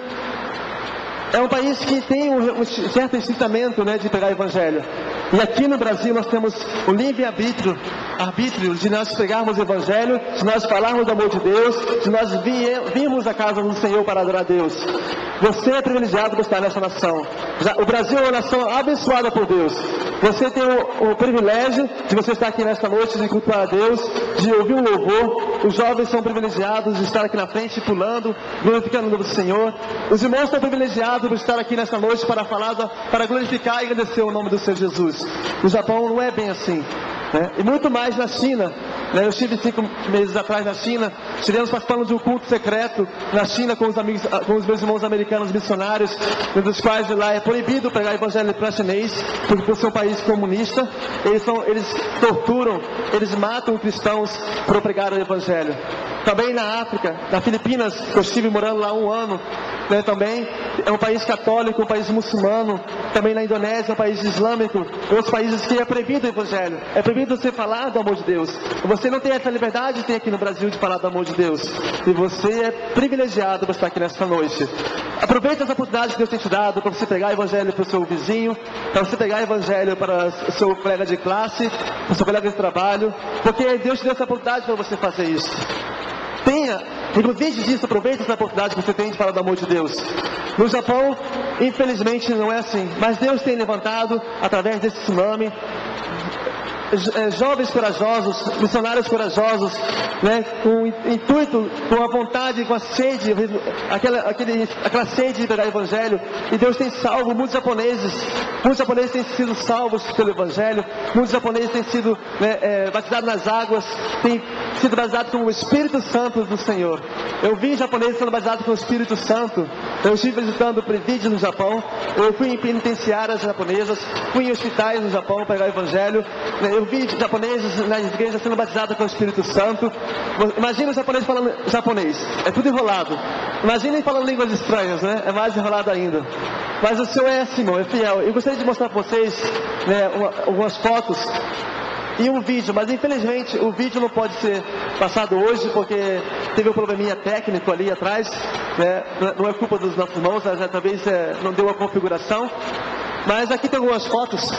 É um país que tem um certo incitamento de pregar o Evangelho. E aqui no Brasil nós temos o livre-arbítrio de nós pregarmos o Evangelho, de nós falarmos do amor de Deus, de nós virmos à casa do Senhor para adorar a Deus. Você é privilegiado por estar nessa nação. O Brasil é uma nação abençoada por Deus. Você tem o privilégio de você estar aqui nesta noite, de cultuar a Deus, de ouvir um louvor. Os jovens são privilegiados de estar aqui na frente, pulando, glorificando o nome do Senhor. Os irmãos são privilegiados por estar aqui nesta noite para glorificar e agradecer o nome do Senhor Jesus. O Japão não é bem assim. E muito mais na China. Eu estive 5 meses atrás na China, estivemos participando de um culto secreto na China com os meus irmãos americanos missionários, dos quais lá é proibido pregar o evangelho para chinês, porque por ser um país comunista, eles torturam, eles matam cristãos para pregar o evangelho. Também na África, na Filipinas, eu estive morando lá 1 ano, também é um país católico, um país muçulmano. Também na Indonésia, um país islâmico, outros países que é proibido o evangelho, é proibido você falar do amor de Deus. Você não tem essa liberdade que tem aqui no Brasil de falar do amor de Deus, e você é privilegiado por estar aqui nesta noite. Aproveite as oportunidades que Deus tem te dado para você pegar o evangelho para o seu vizinho, para você pegar o evangelho para o seu colega de classe, para o seu colega de trabalho, porque Deus te deu essa oportunidade para você fazer isso. Inclusive disso, aproveite essa oportunidade que você tem de falar do amor de Deus. No Japão, infelizmente não é assim, mas Deus tem levantado, através desse tsunami, jovens corajosos, missionários corajosos, com intuito, com a vontade, com a sede, aquela sede de pregar o Evangelho. E Deus tem salvo muitos japoneses têm sido salvos pelo Evangelho, muitos japoneses têm sido batizados nas águas, têm sido batizados com o Espírito Santo do Senhor. Eu vi japoneses sendo batizados com o Espírito Santo. Eu estive visitando presídios no Japão, eu fui em penitenciárias japonesas, fui em hospitais no Japão para pregar o Evangelho. Eu vi japoneses nas igrejas sendo batizados com o Espírito Santo. Imagina os japoneses falando japonês, é tudo enrolado. Imaginem falando línguas estranhas, é mais enrolado ainda. Mas o Senhor é assim, irmão, é fiel. Eu gostaria de mostrar para vocês algumas fotos e um vídeo, mas infelizmente o vídeo não pode ser passado hoje, porque teve um probleminha técnico ali atrás, não é culpa dos nossos irmãos, talvez não deu a configuração. Mas aqui tem algumas fotos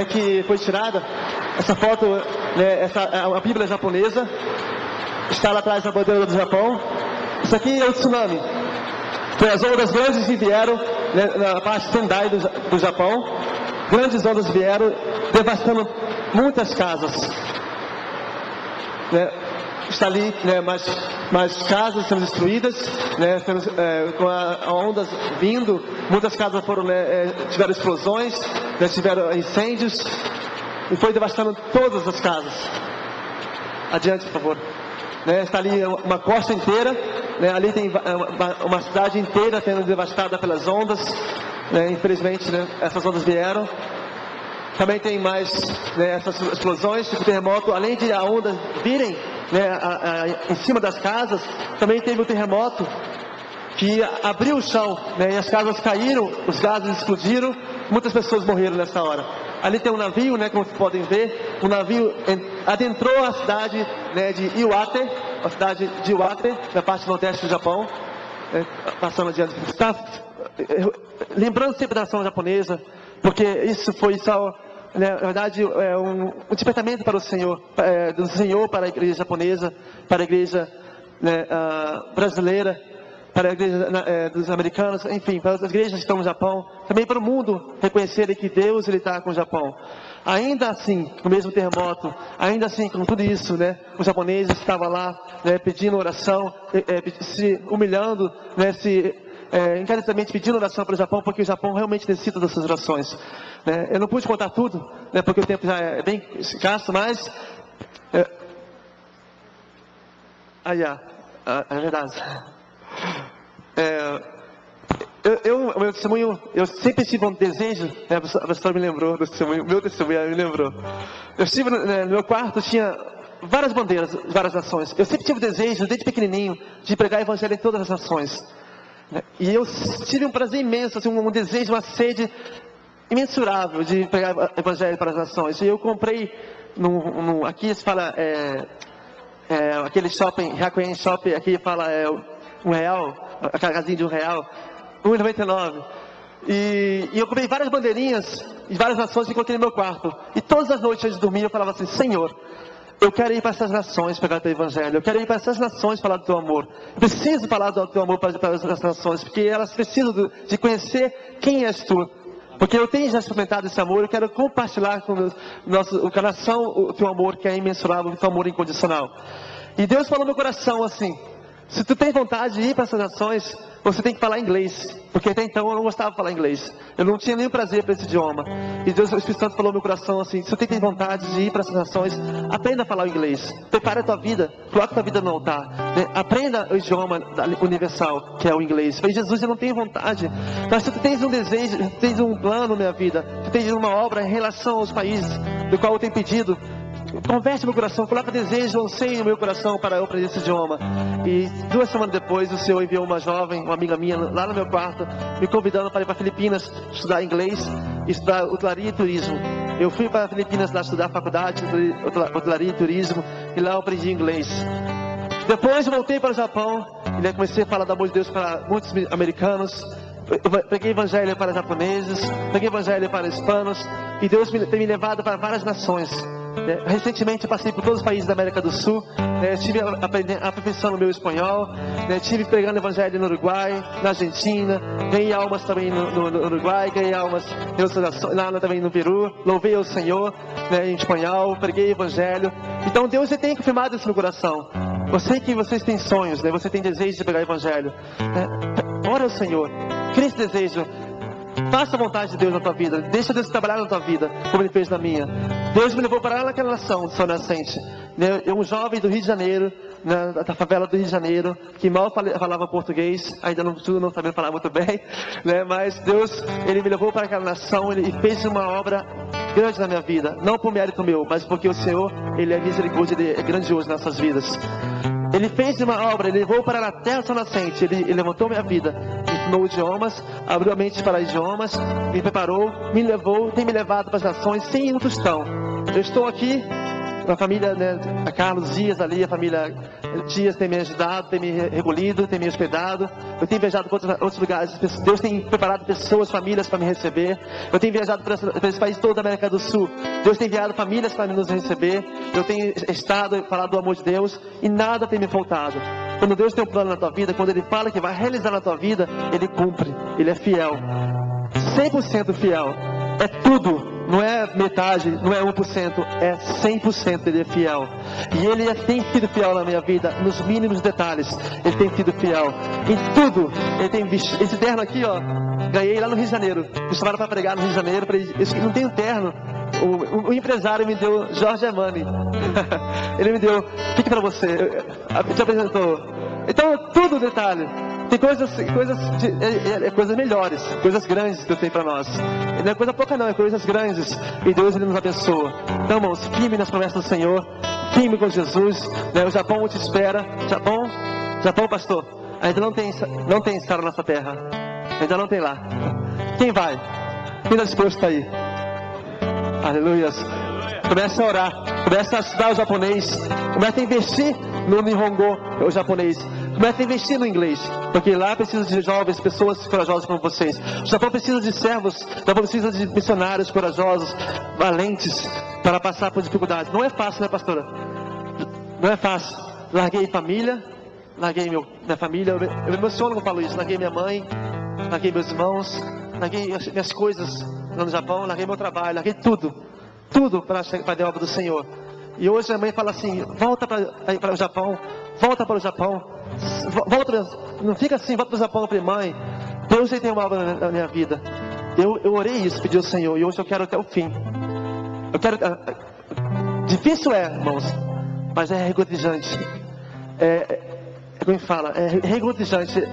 que foi tirada. Essa foto, a Bíblia japonesa, está lá atrás na bandeira do Japão. Isso aqui é o tsunami. Foi as ondas grandes que vieram na parte Sendai do Japão. Grandes ondas vieram, devastando muitas casas. Está ali, mais casas sendo destruídas, com a ondas vindo, muitas casas tiveram explosões, tiveram incêndios, e foi devastando todas as casas. Adiante, por favor. Está ali uma costa inteira, ali tem uma cidade inteira sendo devastada pelas ondas, infelizmente, essas ondas vieram. Também tem mais essas explosões, tipo terremoto, além de a onda virem em cima das casas, também teve um terremoto que abriu o chão, e as casas caíram, os gases explodiram, muitas pessoas morreram nessa hora. Ali tem um navio, como vocês podem ver, o navio adentrou a cidade de Iwate, a cidade de Iwate, na parte nordeste do Japão, passando adiante. Lembrando sempre da nação japonesa, porque isso foi só, na verdade, um despertamento para o Senhor, do Senhor para a igreja japonesa, para a igreja brasileira, para a igreja dos americanos, enfim, para as igrejas que estão no Japão, também para o mundo reconhecerem que Deus ele está com o Japão. Ainda assim, no mesmo terremoto, ainda assim com tudo isso, né, os japoneses estavam lá, né, pedindo oração, se humilhando, né, encarecidamente pedindo oração para o Japão, porque o Japão realmente necessita dessas orações. Né? Eu não pude contar tudo, né, porque o tempo já é bem escasso, mas é verdade. O meu testemunho, eu sempre tive um desejo, né, a pastora me lembrou do testemunho, meu testemunho me lembrou. Eu estive no meu quarto, tinha várias bandeiras, várias nações. Eu sempre tive o desejo, desde pequenininho, de pregar o evangelho em todas as nações. E eu tive um prazer imenso, assim, um desejo, uma sede imensurável de pregar o evangelho para as nações. E eu comprei, aqui se fala, aquele shopping, Hakuen Shopping, aqui fala R$1, a casinha de R$1, R$1,99. E eu comprei várias bandeirinhas de várias nações e encontrei no meu quarto. E todas as noites antes de dormir eu falava assim: Senhor, eu quero ir para essas nações pregar o teu evangelho. Eu quero ir para essas nações falar do teu amor. Eu preciso falar do teu amor para essas nações, porque elas precisam de conhecer quem és tu. Porque eu tenho já experimentado esse amor. Eu quero compartilhar com a nação o teu amor, que é imensurável, o teu amor incondicional. E Deus falou no meu coração assim: se tu tem vontade de ir para essas nações, você tem que falar inglês. Porque até então eu não gostava de falar inglês. Eu não tinha nenhum prazer para esse idioma. E Deus, o Espírito Santo falou no meu coração assim: se você tem vontade de ir para essas nações, aprenda a falar o inglês. Prepare a tua vida, coloque a tua vida no altar, né? Aprenda o idioma universal, que é o inglês. Eu falei: Jesus, eu não tenho vontade. Mas se tu tens um desejo, tu tens um plano na minha vida, tu tens uma obra em relação aos países do qual eu tenho pedido, converte meu coração, coloca desejo, anseio no meu coração para eu aprender esse idioma. E 2 semanas depois, o Senhor enviou uma jovem, uma amiga minha, lá no meu quarto, me convidando para ir para Filipinas estudar inglês e estudar hotelaria e turismo. Eu fui para Filipinas lá estudar a faculdade de hotelaria e turismo, e lá eu aprendi inglês. Depois eu voltei para o Japão e comecei a falar do amor de Deus para muitos americanos. Eu preguei evangelho para japoneses, preguei evangelho para hispanos, e Deus tem me levado para várias nações. Recentemente eu passei por todos os países da América do Sul, estive aperfeiçoando o meu espanhol, estive pregando evangelho no Uruguai, na Argentina, ganhei almas também no Uruguai, ganhei almas lá também no Peru, louvei ao Senhor, em espanhol, preguei evangelho. Então Deus tem confirmado isso no coração. Eu sei que vocês têm sonhos, você tem desejo de pregar evangelho. Ora ao Senhor, crie esse desejo. Faça a vontade de Deus na tua vida. Deixa Deus trabalhar na tua vida, como Ele fez na minha. Deus me levou para lá naquela nação, São Nascente. Eu, um jovem do Rio de Janeiro, da favela do Rio de Janeiro, que mal falava português, ainda não sabia falar muito bem, mas Deus, Ele me levou para aquela nação, Ele fez uma obra grande na minha vida. Não por mérito meu, mas porque o Senhor, Ele é misericórdia, Ele é grandioso nas nossas vidas. Ele fez uma obra, Ele levou para a terra São Nascente, Ele levantou minha vida, ensinou idiomas, abriu a mente para idiomas, me preparou, me levou, tem me levado para as nações sem um tostão. Eu estou aqui, a família, a Carlos Dias ali, a família Dias tem me ajudado, tem me recolhido, tem me hospedado. Eu tenho viajado para outros lugares, Deus tem preparado pessoas, famílias para me receber. Eu tenho viajado para esse país todo da América do Sul, Deus tem enviado famílias para nos receber. Eu tenho estado, falado do amor de Deus e nada tem me faltado. Quando Deus tem um plano na tua vida, quando Ele fala que vai realizar na tua vida, Ele cumpre, Ele é fiel, 100% fiel, é tudo. Não é metade, não é 1%, é 100%. Ele é fiel. E Ele tem sido fiel na minha vida, nos mínimos detalhes. Ele tem sido fiel em tudo. Ele tem visto. Esse terno aqui, ganhei lá no Rio de Janeiro. Me chamaram para pregar no Rio de Janeiro. Eu não tenho terno. O empresário me deu, Jorge Armani. Ele me deu, fique para você. Te apresentou. Então, tudo detalhe. Tem coisas melhores, coisas grandes que Deus tem para nós. Não é coisa pouca não, é coisas grandes. E Deus, Ele nos abençoa. Então, irmãos, firme nas promessas do Senhor, firme com Jesus. O Japão te espera. Japão, pastor, ainda não tem Sara na nossa terra. Ainda não tem lá. Quem vai? Quem está disposto a ir? Aleluia. Começa a orar, começa a estudar o japonês, começa a investir no Nihongo, o japonês. Começa a investir no inglês, porque lá precisa de jovens, pessoas corajosas como vocês. O Japão precisa de servos, o Japão precisa de missionários corajosos, valentes, para passar por dificuldades. Não é fácil, né, pastora? Não é fácil. Larguei família, larguei minha família. Eu me emociono quando eu falo isso. Larguei minha mãe, larguei meus irmãos, larguei minhas coisas lá no Japão, larguei meu trabalho, larguei tudo para fazer a obra do Senhor. E hoje a mãe fala assim: volta para o Japão, volta para o Japão, não fica assim, volta para o Japão. Eu falei: mãe, Deus tem uma obra na minha vida. Eu orei isso, pedi ao Senhor, e hoje eu quero até o fim. Difícil irmãos, mas é regozijante. Como fala, é regozijante,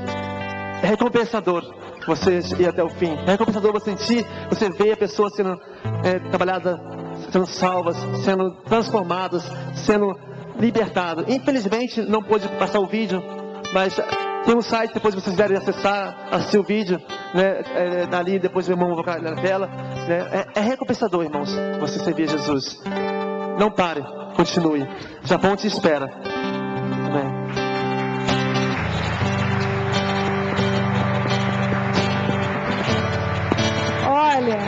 é recompensador você ir até o fim. É recompensador você ver a pessoa sendo trabalhada, sendo salvas, sendo transformadas, sendo libertadas. Infelizmente não pôde passar o vídeo, mas tem um site, depois vocês quiserem acessar, assistir o vídeo, né? Ali depois o irmão vai colocar na tela, né? É recompensador, irmãos, você servir a Jesus. Não pare, continue. O Japão te espera. Amém. Olha,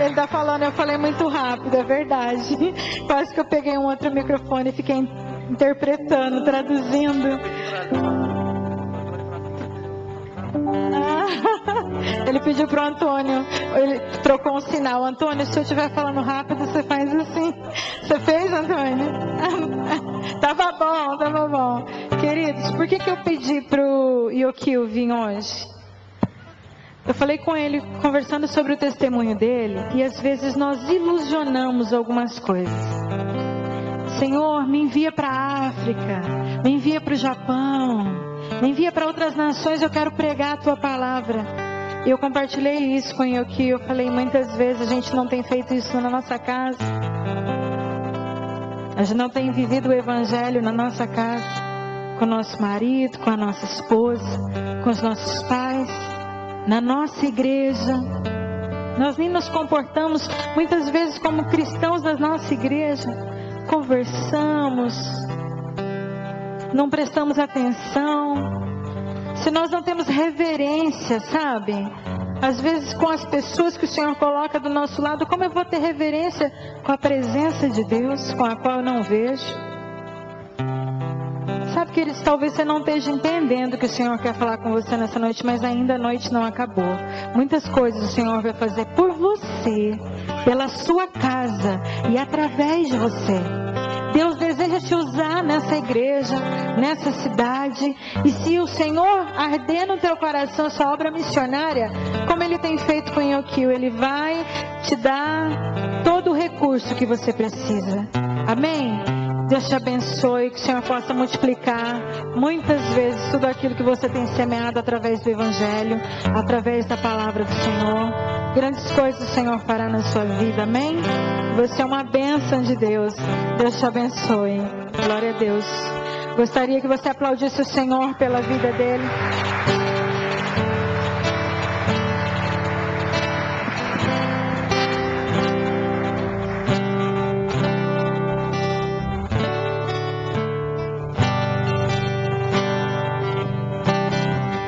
ele está falando, eu falei muito rápido, é verdade. Quase que eu peguei um outro microfone e fiquei interpretando, traduzindo. Ele pediu pro Antônio, ele trocou um sinal: Antônio, se eu estiver falando rápido, você faz assim. Você fez, Antônio? Tava bom. Queridos, por que eu pedi pro Yokio vir hoje? Eu falei com ele, conversando sobre o testemunho dele, e às vezes nós ilusionamos algumas coisas. Senhor, me envia para a África, me envia para o Japão, me envia para outras nações, eu quero pregar a tua palavra. E eu compartilhei isso com o Yokio. Eu falei: muitas vezes a gente não tem feito isso na nossa casa, a gente não tem vivido o evangelho na nossa casa, com o nosso marido, com a nossa esposa, com os nossos pais, na nossa igreja. Nós nem nos comportamos muitas vezes como cristãos da nossa igreja. Conversamos, não prestamos atenção. Se nós não temos reverência, sabe? Às vezes com as pessoas que o Senhor coloca do nosso lado, como eu vou ter reverência com a presença de Deus, com a qual eu não vejo? Sabe, queridos, talvez você não esteja entendendo o que o Senhor quer falar com você nessa noite, mas ainda a noite não acabou. Muitas coisas o Senhor vai fazer por você, pela sua casa e através de você. Deus deseja te usar nessa igreja, nessa cidade. E se o Senhor arder no teu coração essa obra missionária, como Ele tem feito com o Yokio, Ele vai te dar todo o recurso que você precisa. Amém? Deus te abençoe, que o Senhor possa multiplicar muitas vezes tudo aquilo que você tem semeado através do Evangelho, através da palavra do Senhor. Grandes coisas o Senhor fará na sua vida, amém? Você é uma bênção de Deus. Deus te abençoe. Glória a Deus. Gostaria que você aplaudisse o Senhor pela vida dele.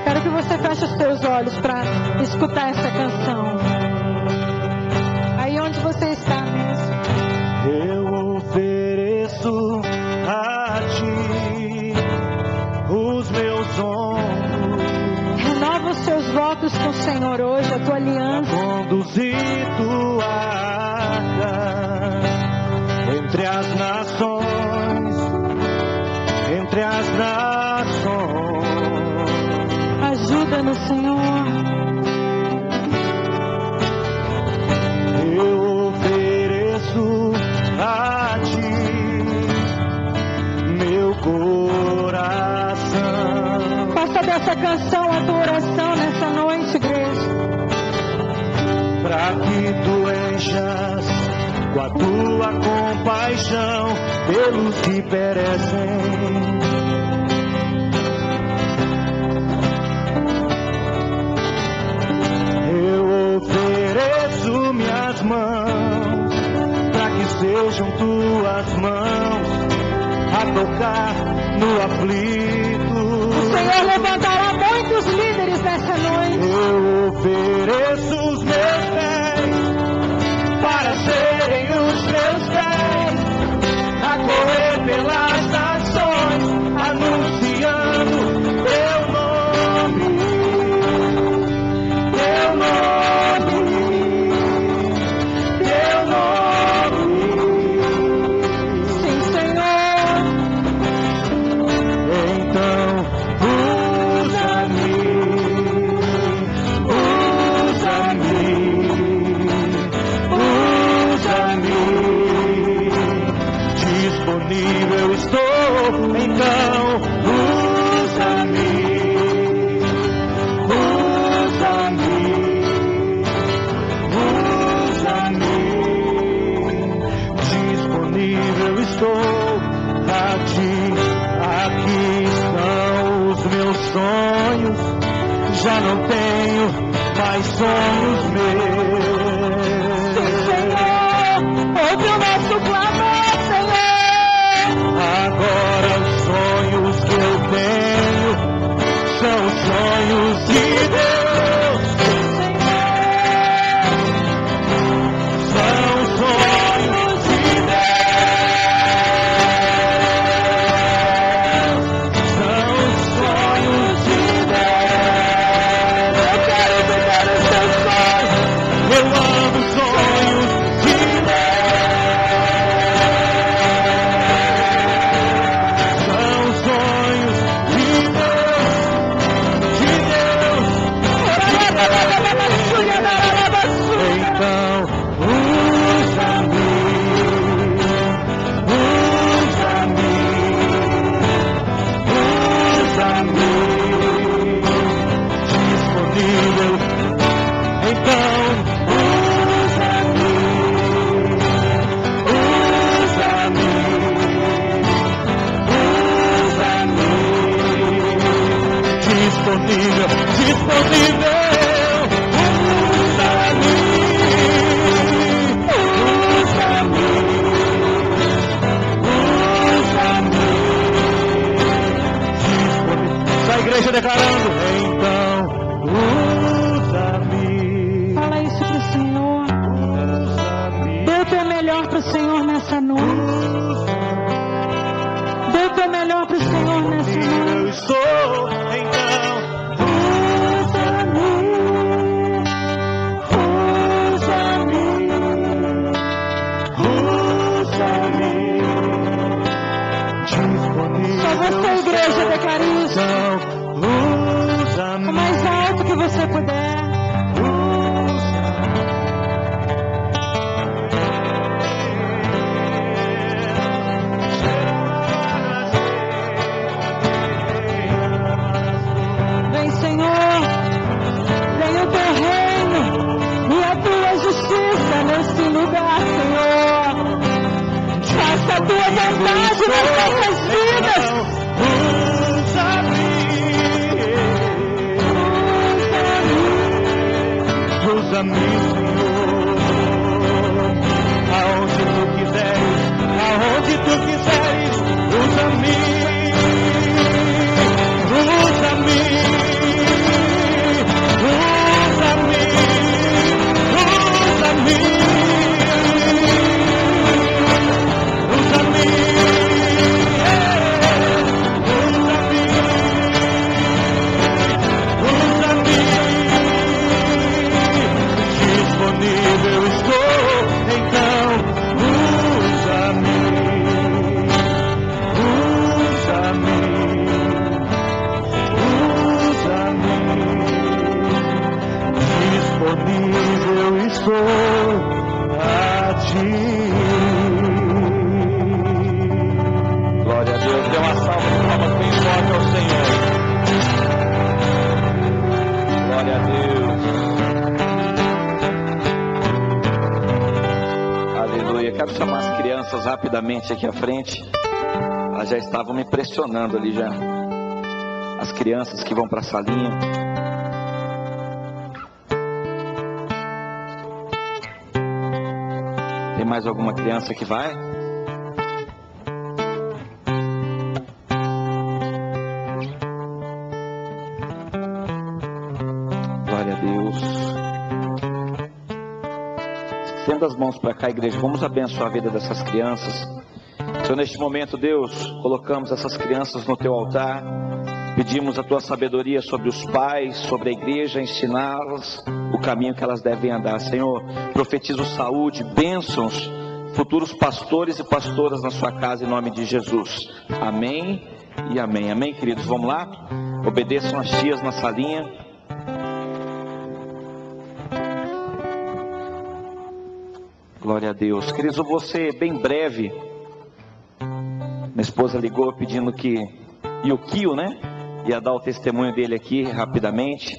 Quero que você feche os seus olhos para escutar essa canção. Aí onde você está mesmo. Eu ofereço a ti os meus ombros. Renova os seus votos com o Senhor hoje, a tua aliança. Conduzir tua arca entre as nações, entre as nações. Ajuda-nos, Senhor. Eu ofereço a ti meu coração. Faça dessa canção a tua oração nessa noite, igreja. Para que tu enchas com a tua compaixão pelos que perecem. Eu ofereço minhas mãos, para que sejam tuas mãos a tocar no aflito. O Senhor levantará muitos líderes nessa noite. Eu ofereço os meus pés, para serem os meus pés, a correr pelas nações, anunciar estou. Então, usa-me, usa-me, usa-me. Disponível estou a ti. Aqui estão os meus sonhos. Já não tenho mais sonhos meus. Sim, Senhor, ouve o nosso clamor, Senhor. Agora os sonhos que eu tenho são os sonhos de Deus. São os sonhos de Deus. São os sonhos de Deus. Eu quero viver os teus sonhos. Eu amo os sonhos de Deus. São os sonhos de Deus, de Deus. Então, usa-me, usa-me, usa-me. Disponível. Então, usa-me, usa-me, usa-me. Disponível, disponível. Usa-me, usa-me, usa-me. Disponível. Essa igreja declarando. Então, usa-me. Fala isso pro Senhor. Dê o teu melhor pro Senhor nessa noite. Dê o teu melhor pro Senhor nessa noite. Eu estou, então, Usa-me, usa-me, usa-me. Disponível. Só você, igreja, declare isso. Então, O usa-me. mais alto que você puder. Vem, Senhor. Vem o teu reino e a tua justiça nesse lugar, Senhor. Faça a tua vontade nas nossas vidas. Usa-me. Usa-me, Senhor. Aonde tu quiseres, aonde tu quiseres. Usa-me. Usa-me. Usa-me. Usa-me. Usa-me. Disponível estou, então usa-me, usa-me, usa-me. Disponível estou a ti. Glória a Deus, dê uma salva de palmas bem forte ao Senhor. Glória a Deus. Aleluia. Quero chamar as crianças rapidamente aqui à frente. Elas já estavam me pressionando ali já. As crianças que vão para a salinha. Tem mais alguma criança que vai? Glória a Deus. Estenda as mãos para cá, igreja. Vamos abençoar a vida dessas crianças. Senhor, neste momento, Deus, colocamos essas crianças no teu altar. Pedimos a tua sabedoria sobre os pais, sobre a igreja, ensiná-las o caminho que elas devem andar. Senhor, profetizo saúde, bênçãos, futuros pastores e pastoras na sua casa, em nome de Jesus. Amém e amém. Amém, queridos? Vamos lá? Obedeçam as tias na salinha. Glória a Deus. Queridos, eu vou ser bem breve Minha esposa ligou pedindo que... E o Kio, né? Ia dar o testemunho dele aqui rapidamente.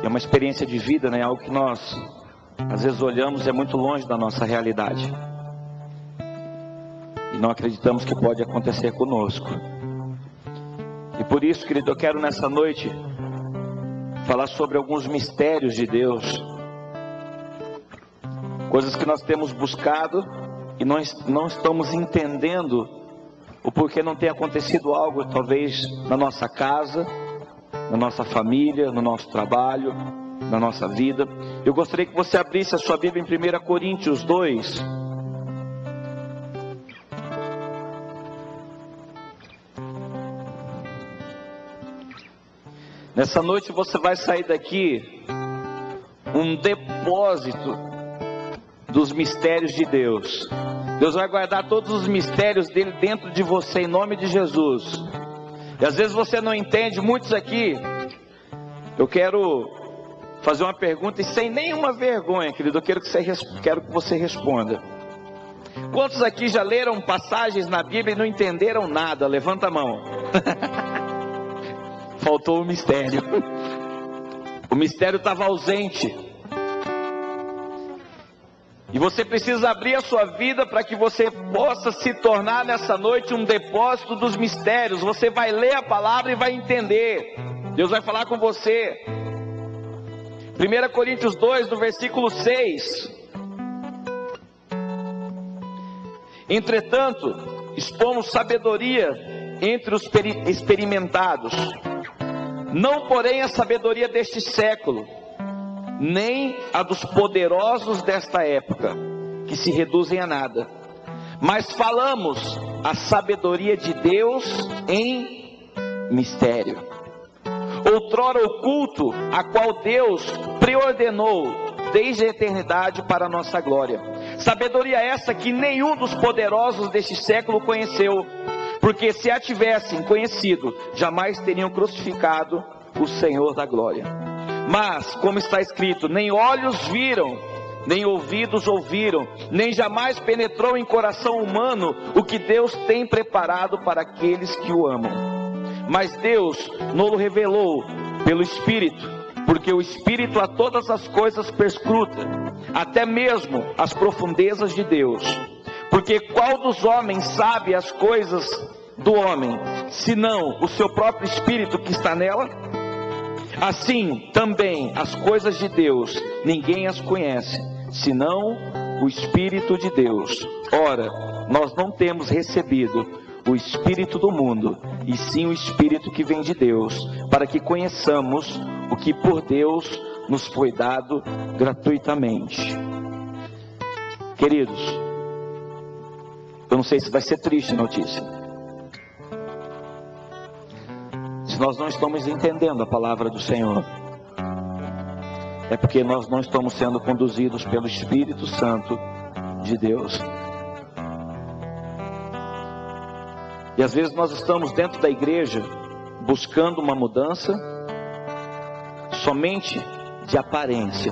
É uma experiência de vida, né? Algo que nós, às vezes, olhamos e é muito longe da nossa realidade. E não acreditamos que pode acontecer conosco. E por isso, querido, eu quero nessa noite falar sobre alguns mistérios de Deus. Coisas que nós temos buscado e nós não estamos entendendo o porquê não tem acontecido algo, talvez na nossa casa, na nossa família, no nosso trabalho, na nossa vida. Eu gostaria que você abrisse a sua Bíblia em 1 Coríntios 2. Nessa noite você vai sair daqui um depósito dos mistérios de Deus. Deus vai guardar todos os mistérios dele dentro de você, em nome de Jesus. E às vezes você não entende, muitos aqui. Eu quero fazer uma pergunta e sem nenhuma vergonha, querido, eu quero que você responda. Quantos aqui já leram passagens na Bíblia e não entenderam nada? Levanta a mão. Faltou o mistério. O mistério estava ausente. E você precisa abrir a sua vida para que você possa se tornar nessa noite um depósito dos mistérios. Você vai ler a palavra e vai entender. Deus vai falar com você. 1 Coríntios 2, no versículo 6. Entretanto, expomos sabedoria entre os experimentados, não porém a sabedoria deste século, nem a dos poderosos desta época, que se reduzem a nada, mas falamos a sabedoria de Deus em mistério, outrora oculto, a qual Deus preordenou desde a eternidade para a nossa glória. Sabedoria essa que nenhum dos poderosos deste século conheceu, porque se a tivessem conhecido, jamais teriam crucificado o Senhor da glória. Mas, como está escrito, nem olhos viram, nem ouvidos ouviram, nem jamais penetrou em coração humano o que Deus tem preparado para aqueles que o amam. Mas Deus nos revelou pelo Espírito, porque o Espírito a todas as coisas perscruta, até mesmo as profundezas de Deus. Porque qual dos homens sabe as coisas do homem, senão o seu próprio Espírito que está nela? Assim também as coisas de Deus, ninguém as conhece, senão o Espírito de Deus. Ora, nós não temos recebido o Espírito do mundo, e sim o Espírito que vem de Deus, para que conheçamos o que por Deus nos foi dado gratuitamente. Queridos, eu não sei se vai ser triste a notícia. Se nós não estamos entendendo a palavra do Senhor, é porque nós não estamos sendo conduzidos pelo Espírito Santo de Deus. E às vezes nós estamos dentro da igreja buscando uma mudança somente de aparência,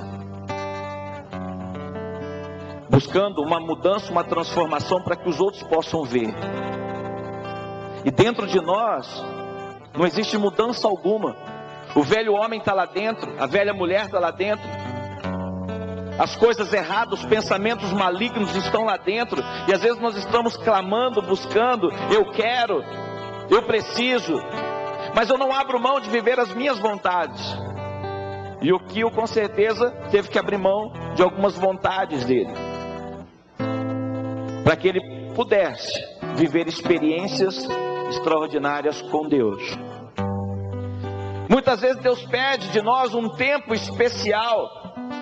buscando uma mudança, uma transformação para que os outros possam ver. E dentro de nós não existe mudança alguma. O velho homem está lá dentro, a velha mulher está lá dentro, as coisas erradas, os pensamentos malignos estão lá dentro. E às vezes nós estamos clamando, buscando, eu quero, eu preciso, mas eu não abro mão de viver as minhas vontades. E o Kio com certeza teve que abrir mão de algumas vontades dele, para que ele pudesse viver experiências extraordinárias com Deus. Muitas vezes Deus pede de nós um tempo especial,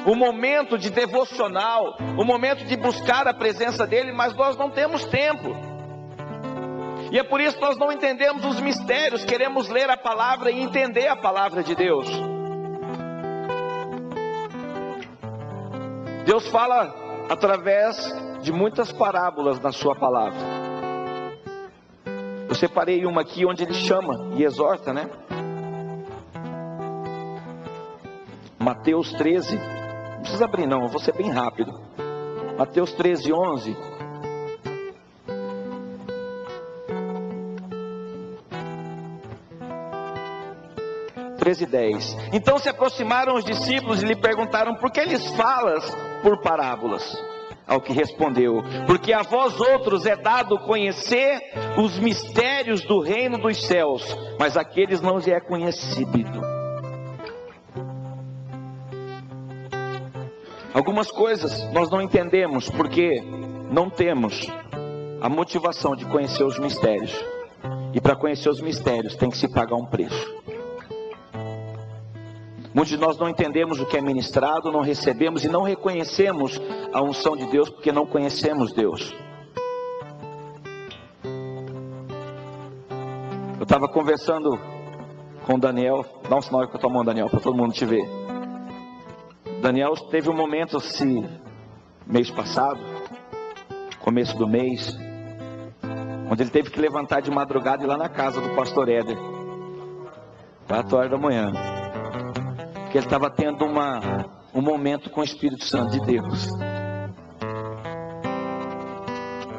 um momento de devocional, um momento de buscar a presença dele, mas nós não temos tempo. E é por isso que nós não entendemos os mistérios. Queremos ler a palavra e entender a palavra de Deus. Deus fala através de muitas parábolas na sua palavra. Eu separei uma aqui onde ele chama e exorta, né? Mateus 13, não precisa abrir não, eu vou ser bem rápido. Mateus 13, 11. 13:10. Então se aproximaram os discípulos e lhe perguntaram: por que lhes falas por parábolas? Ao que respondeu: porque a vós outros é dado conhecer os mistérios do reino dos céus, mas àqueles não lhes é conhecido. Algumas coisas nós não entendemos porque não temos a motivação de conhecer os mistérios. E para conhecer os mistérios tem que se pagar um preço. Muitos de nós não entendemos o que é ministrado, não recebemos e não reconhecemos a unção de Deus porque não conhecemos Deus. Eu estava conversando com o Daniel. Dá um sinal com a tua mão, Daniel, para todo mundo te ver. Daniel teve um momento assim, mês passado, começo do mês, onde ele teve que levantar de madrugada e ir lá na casa do pastor Éder, 4 horas da manhã, porque ele estava tendo um momento com o Espírito Santo de Deus.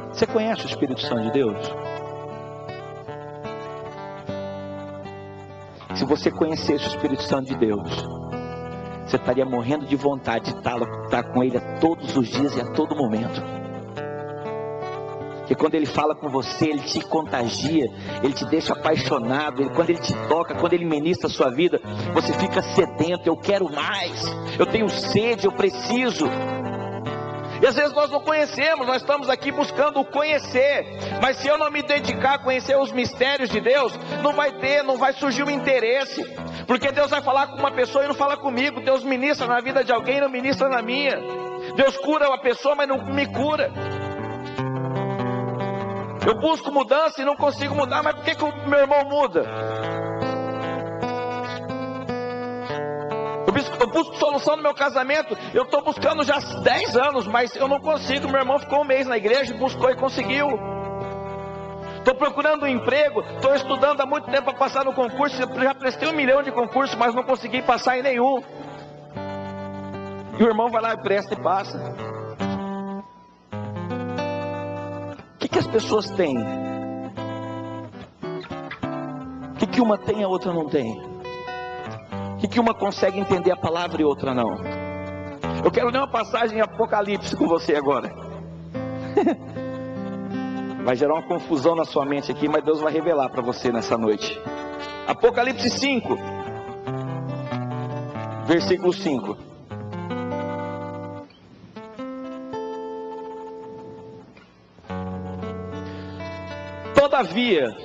Você conhece o Espírito Santo de Deus? Se você conhecesse o Espírito Santo de Deus, você estaria morrendo de vontade de estar com Ele a todos os dias e a todo momento. Porque quando Ele fala com você, Ele te contagia, Ele te deixa apaixonado. Quando Ele te toca, quando Ele ministra a sua vida, você fica sedento. Eu quero mais, eu tenho sede, eu preciso. E às vezes nós não conhecemos, nós estamos aqui buscando o conhecer. Mas se eu não me dedicar a conhecer os mistérios de Deus, não vai surgir o interesse. Porque Deus vai falar com uma pessoa e não fala comigo. Deus ministra na vida de alguém e não ministra na minha. Deus cura uma pessoa, mas não me cura. Eu busco mudança e não consigo mudar, mas por que o meu irmão muda? Eu busco solução no meu casamento, eu estou buscando já 10 anos, mas eu não consigo. Meu irmão ficou um mês na igreja, buscou e conseguiu. Estou procurando um emprego, estou estudando há muito tempo para passar no concurso, eu já prestei 1 milhão de concursos, mas não consegui passar em nenhum. E o irmão vai lá e presta e passa. O que as pessoas têm? O que uma tem e a outra não tem? O que uma consegue entender a palavra e outra não? Eu quero ler uma passagem em Apocalipse com você agora. Vai gerar uma confusão na sua mente aqui, mas Deus vai revelar para você nessa noite. Apocalipse 5, versículo 5. Todavia,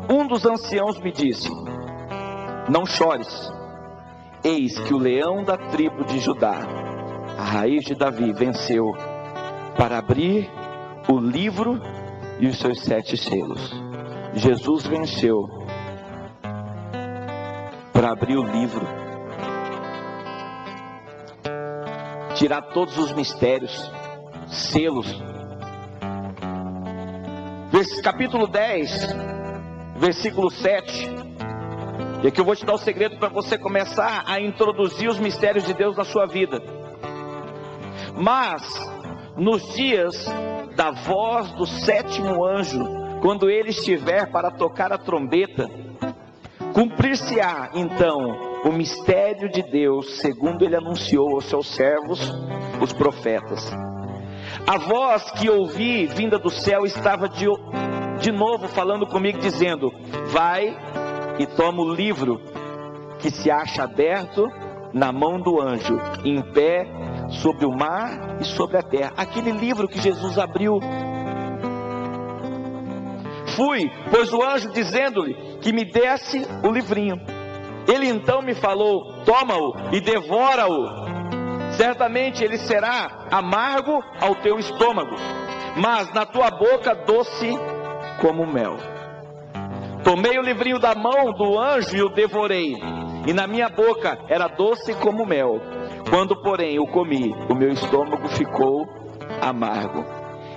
um dos anciãos me disse: não chores, eis que o leão da tribo de Judá, a raiz de Davi, venceu para abrir o livro e os seus 7 selos. Jesus venceu para abrir o livro, tirar todos os mistérios, selos. Capítulo 10, versículo 7. E aqui eu vou te dar o segredo para você começar a introduzir os mistérios de Deus na sua vida. Mas nos dias da voz do 7º anjo, quando ele estiver para tocar a trombeta, cumprir-se-á então o mistério de Deus, segundo ele anunciou aos seus servos, os profetas. A voz que ouvi vinda do céu estava de novo falando comigo, dizendo: vai e toma o livro que se acha aberto na mão do anjo, em pé sobre o mar e sobre a terra. Aquele livro que Jesus abriu. Fui, pois o anjo dizendo-lhe que me desse o livrinho. Ele então me falou: toma-o e devora-o. Certamente ele será amargo ao teu estômago, mas na tua boca doce como mel. Tomei o livrinho da mão do anjo e o devorei, e na minha boca era doce como mel. Quando porém o comi, o meu estômago ficou amargo.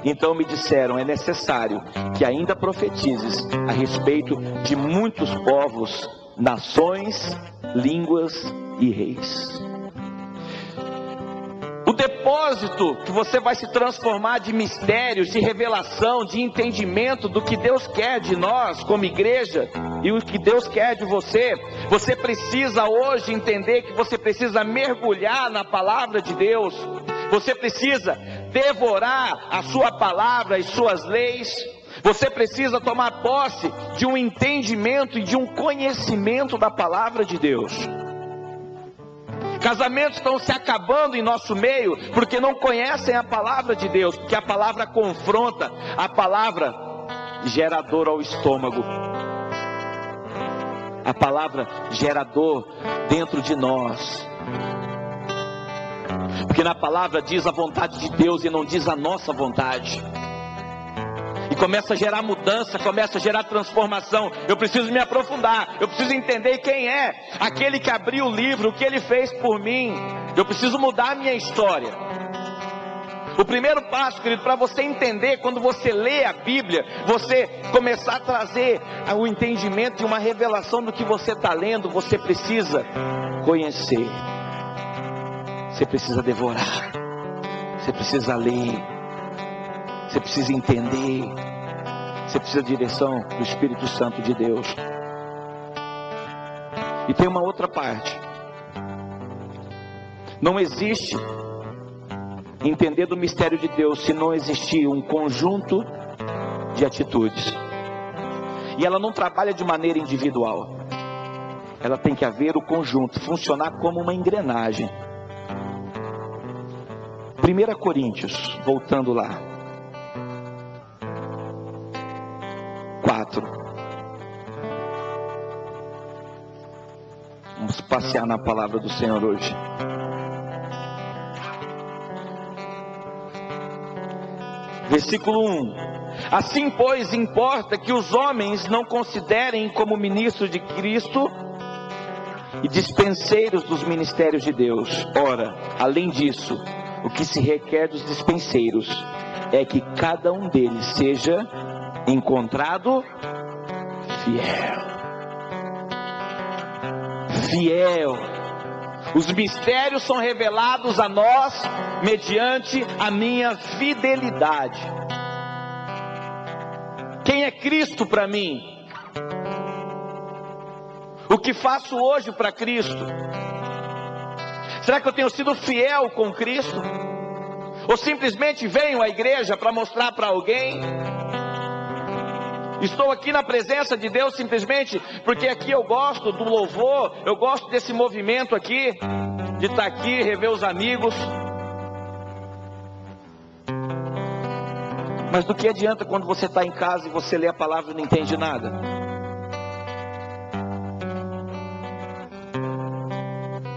Então me disseram: é necessário que ainda profetizes a respeito de muitos povos, nações, línguas e reis. depósito que você vai se transformar de mistérios, de revelação, de entendimento do que Deus quer de nós como igreja e o que Deus quer de você. Você precisa hoje entender que você precisa mergulhar na palavra de Deus. Você precisa devorar a sua palavra e suas leis. Você precisa tomar posse de um entendimento e de um conhecimento da palavra de Deus. Casamentos estão se acabando em nosso meio porque não conhecem a palavra de Deus, porque a palavra confronta, a palavra gera dor ao estômago, a palavra gera dor dentro de nós, porque na palavra diz a vontade de Deus e não diz a nossa vontade. E começa a gerar mudança, começa a gerar transformação. Eu preciso me aprofundar, eu preciso entender quem é aquele que abriu o livro, o que ele fez por mim. Eu preciso mudar a minha história. O primeiro passo, querido, para você entender, quando você lê a Bíblia, você começar a trazer o entendimento e uma revelação do que você está lendo, você precisa conhecer, você precisa devorar, você precisa ler, você precisa entender, você precisa de direção do Espírito Santo de Deus. E tem uma outra parte. Não existe entender do mistério de Deus se não existir um conjunto de atitudes. E ela não trabalha de maneira individual. Ela tem que haver o conjunto, funcionar como uma engrenagem. 1 Coríntios, voltando lá. 4. Vamos passear na palavra do Senhor hoje. Versículo 1. Assim, pois, importa que os homens não considerem como ministros de Cristo e dispenseiros dos ministérios de Deus. Ora, além disso, o que se requer dos dispenseiros é que cada um deles seja encontrado fiel. Fiel. Os mistérios são revelados a nós mediante a minha fidelidade. Quem é Cristo para mim? O que faço hoje para Cristo? Será que eu tenho sido fiel com Cristo? Ou simplesmente venho à igreja para mostrar para alguém? Estou aqui na presença de Deus simplesmente porque aqui eu gosto do louvor, eu gosto desse movimento aqui, de estar aqui, rever os amigos. Mas do que adianta quando você está em casa e você lê a palavra e não entende nada?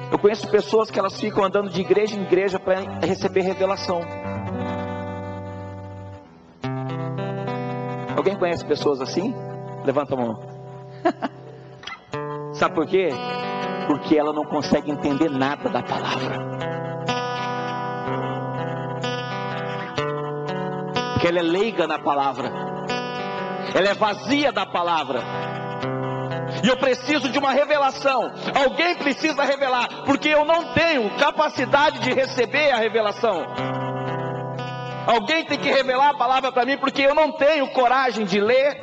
Eu conheço pessoas que elas ficam andando de igreja em igreja para receber revelação. Alguém conhece pessoas assim? Levanta a mão. Sabe por quê? Porque ela não consegue entender nada da palavra. Porque ela é leiga na palavra. Ela é vazia da palavra. E eu preciso de uma revelação. Alguém precisa revelar, porque eu não tenho capacidade de receber a revelação. Alguém tem que revelar a palavra para mim, porque eu não tenho coragem de ler,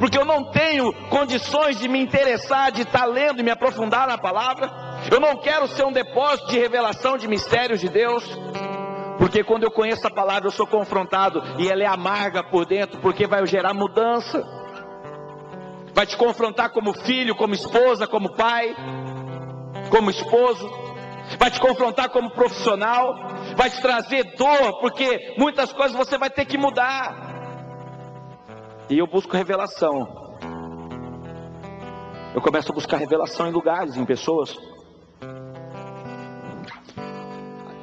porque eu não tenho condições de me interessar, de estar lendo e me aprofundar na palavra. Eu não quero ser um depósito de revelação de mistérios de Deus, porque quando eu conheço a palavra eu sou confrontado e ela é amarga por dentro, porque vai gerar mudança. Vai te confrontar como filho, como esposa, como pai, como esposo. Vai te confrontar como profissional. Vai te trazer dor, porque muitas coisas você vai ter que mudar. E eu busco revelação. Eu começo a buscar revelação em lugares, em pessoas.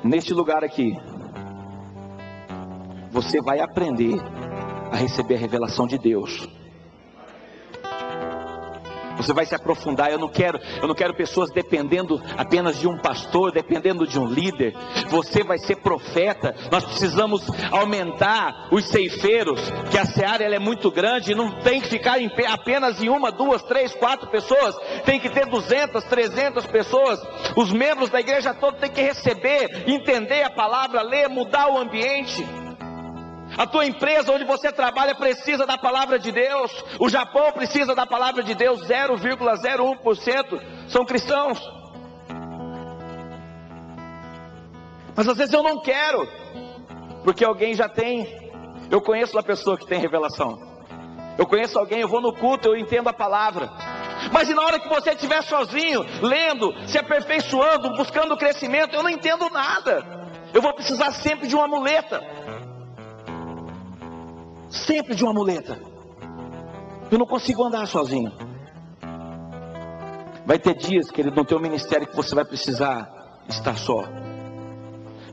Neste lugar aqui, você vai aprender a receber a revelação de Deus. Você vai se aprofundar. Eu não quero pessoas dependendo apenas de um pastor, dependendo de um líder. Você vai ser profeta. Nós precisamos aumentar os ceifeiros, que a seara ela é muito grande e não tem que ficar apenas em 1, 2, 3, 4 pessoas. Tem que ter 200, 300 pessoas. Os membros da igreja toda têm que receber, entender a palavra, ler, mudar o ambiente. A tua empresa onde você trabalha precisa da palavra de Deus. O Japão precisa da palavra de Deus. 0,01% são cristãos. Mas às vezes eu não quero, porque alguém já tem. Eu conheço uma pessoa que tem revelação. Eu conheço alguém, eu vou no culto, eu entendo a palavra. Mas e na hora que você estiver sozinho, lendo, se aperfeiçoando, buscando crescimento, eu não entendo nada. Eu vou precisar sempre de uma muleta. Sempre de uma muleta. Eu não consigo andar sozinho. Vai ter dias, querido, no teu ministério que você vai precisar estar só.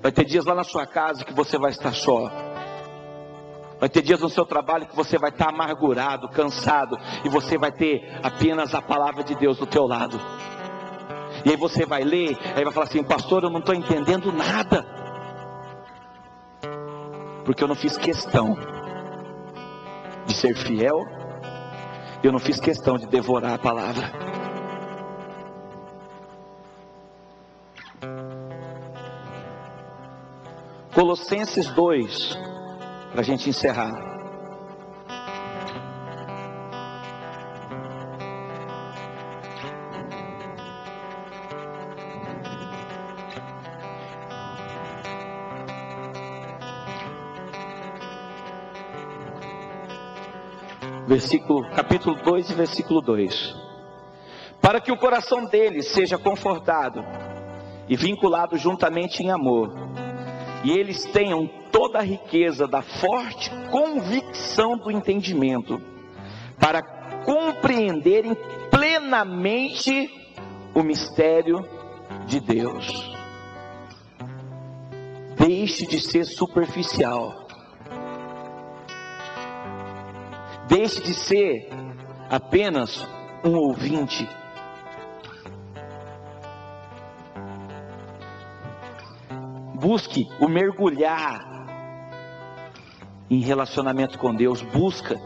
Vai ter dias lá na sua casa que você vai estar só. Vai ter dias no seu trabalho que você vai estar amargurado, cansado, e você vai ter apenas a palavra de Deus do teu lado. E aí você vai ler, aí vai falar assim: pastor, eu não estou entendendo nada, porque eu não fiz questão de ser fiel, eu não fiz questão de devorar a palavra. Colossenses 2, para a gente encerrar. Capítulo 2 e versículo 2. Para que o coração deles seja confortado e vinculado juntamente em amor, e eles tenham toda a riqueza da forte convicção do entendimento, para compreenderem plenamente o mistério de Deus. Deixe de ser superficial. Deixe de ser apenas um ouvinte. Busque o mergulhar em relacionamento com Deus. Busca.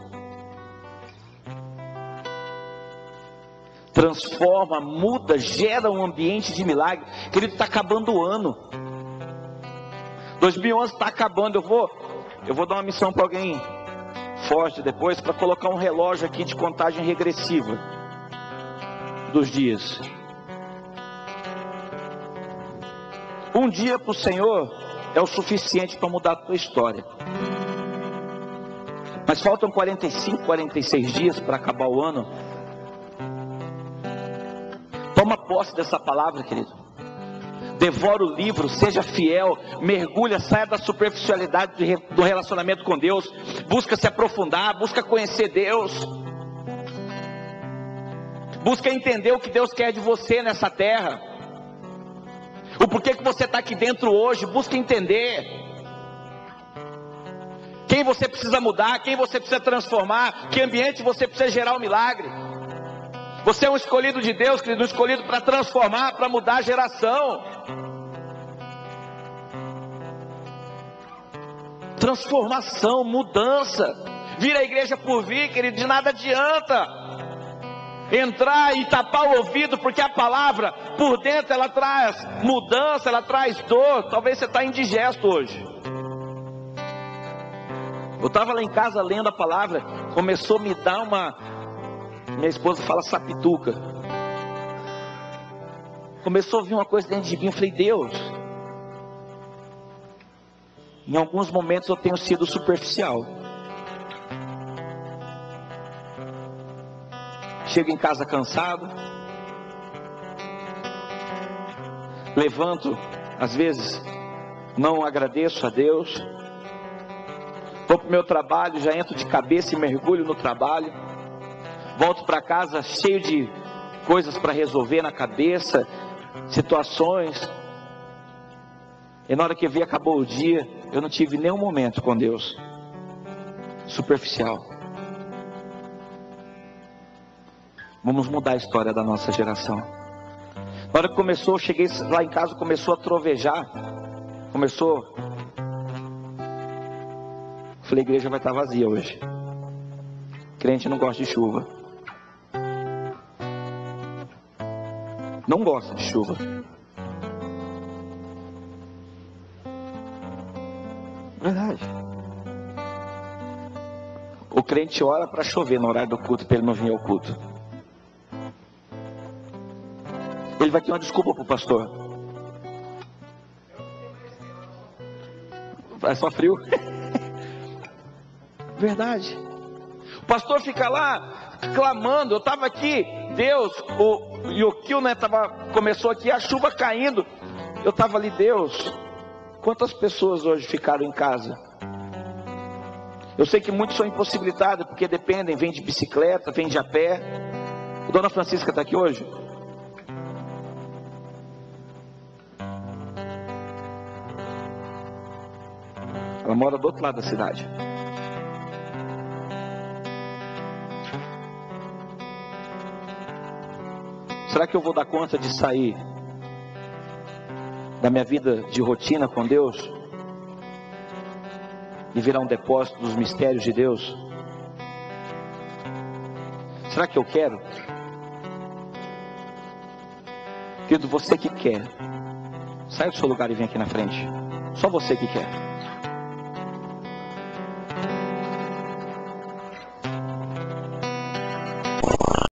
Transforma, muda, gera um ambiente de milagre. Querido, está acabando o ano. 2011 está acabando. Eu vou dar uma missão para alguém forte depois, para colocar um relógio aqui de contagem regressiva dos dias. Um dia para o Senhor é o suficiente para mudar a tua história. Mas faltam 45, 46 dias para acabar o ano. Toma posse dessa palavra, querido. Devora o livro, seja fiel, mergulha, saia da superficialidade do relacionamento com Deus. Busca se aprofundar, busca conhecer Deus. Busca entender o que Deus quer de você nessa terra. O porquê que você está aqui dentro hoje. Busca entender quem você precisa mudar, quem você precisa transformar, que ambiente você precisa gerar um milagre. Você é um escolhido de Deus, querido, um escolhido para transformar, para mudar a geração. Transformação, mudança. Vir a igreja por vir, querido, de nada adianta entrar e tapar o ouvido, porque a palavra por dentro ela traz mudança, ela traz dor. Talvez você está indigesto hoje. Eu estava lá em casa lendo a palavra, começou a me dar uma... Minha esposa fala sapituca. Começou a vir uma coisa dentro de mim. Eu falei: Deus, em alguns momentos eu tenho sido superficial. Chego em casa cansado, levanto, às vezes não agradeço a Deus. Vou para o meu trabalho, já entro de cabeça e mergulho no trabalho. Volto para casa cheio de coisas para resolver na cabeça, situações. E na hora que vi, acabou o dia, eu não tive nenhum momento com Deus. Superficial. Vamos mudar a história da nossa geração. Na hora que começou, eu cheguei lá em casa, começou a trovejar. Falei, a igreja vai estar vazia hoje. Crente não gosta de chuva. Não gosta de chuva. Verdade. O crente ora para chover no horário do culto, para ele não vir ao culto. Ele vai ter uma desculpa para o pastor. É só frio. Verdade. O pastor fica lá clamando. Eu estava aqui, Deus, o Yokio, né, começou aqui, a chuva caindo. Eu estava ali, Deus, quantas pessoas hoje ficaram em casa? Eu sei que muitos são impossibilitados, porque dependem, vêm de bicicleta, vêm de a pé. A dona Francisca está aqui hoje? Ela mora do outro lado da cidade. Será que eu vou dar conta de sair da minha vida de rotina com Deus e virar um depósito dos mistérios de Deus? Será que eu quero? Querido, você que quer, sai do seu lugar e vem aqui na frente. Só você que quer.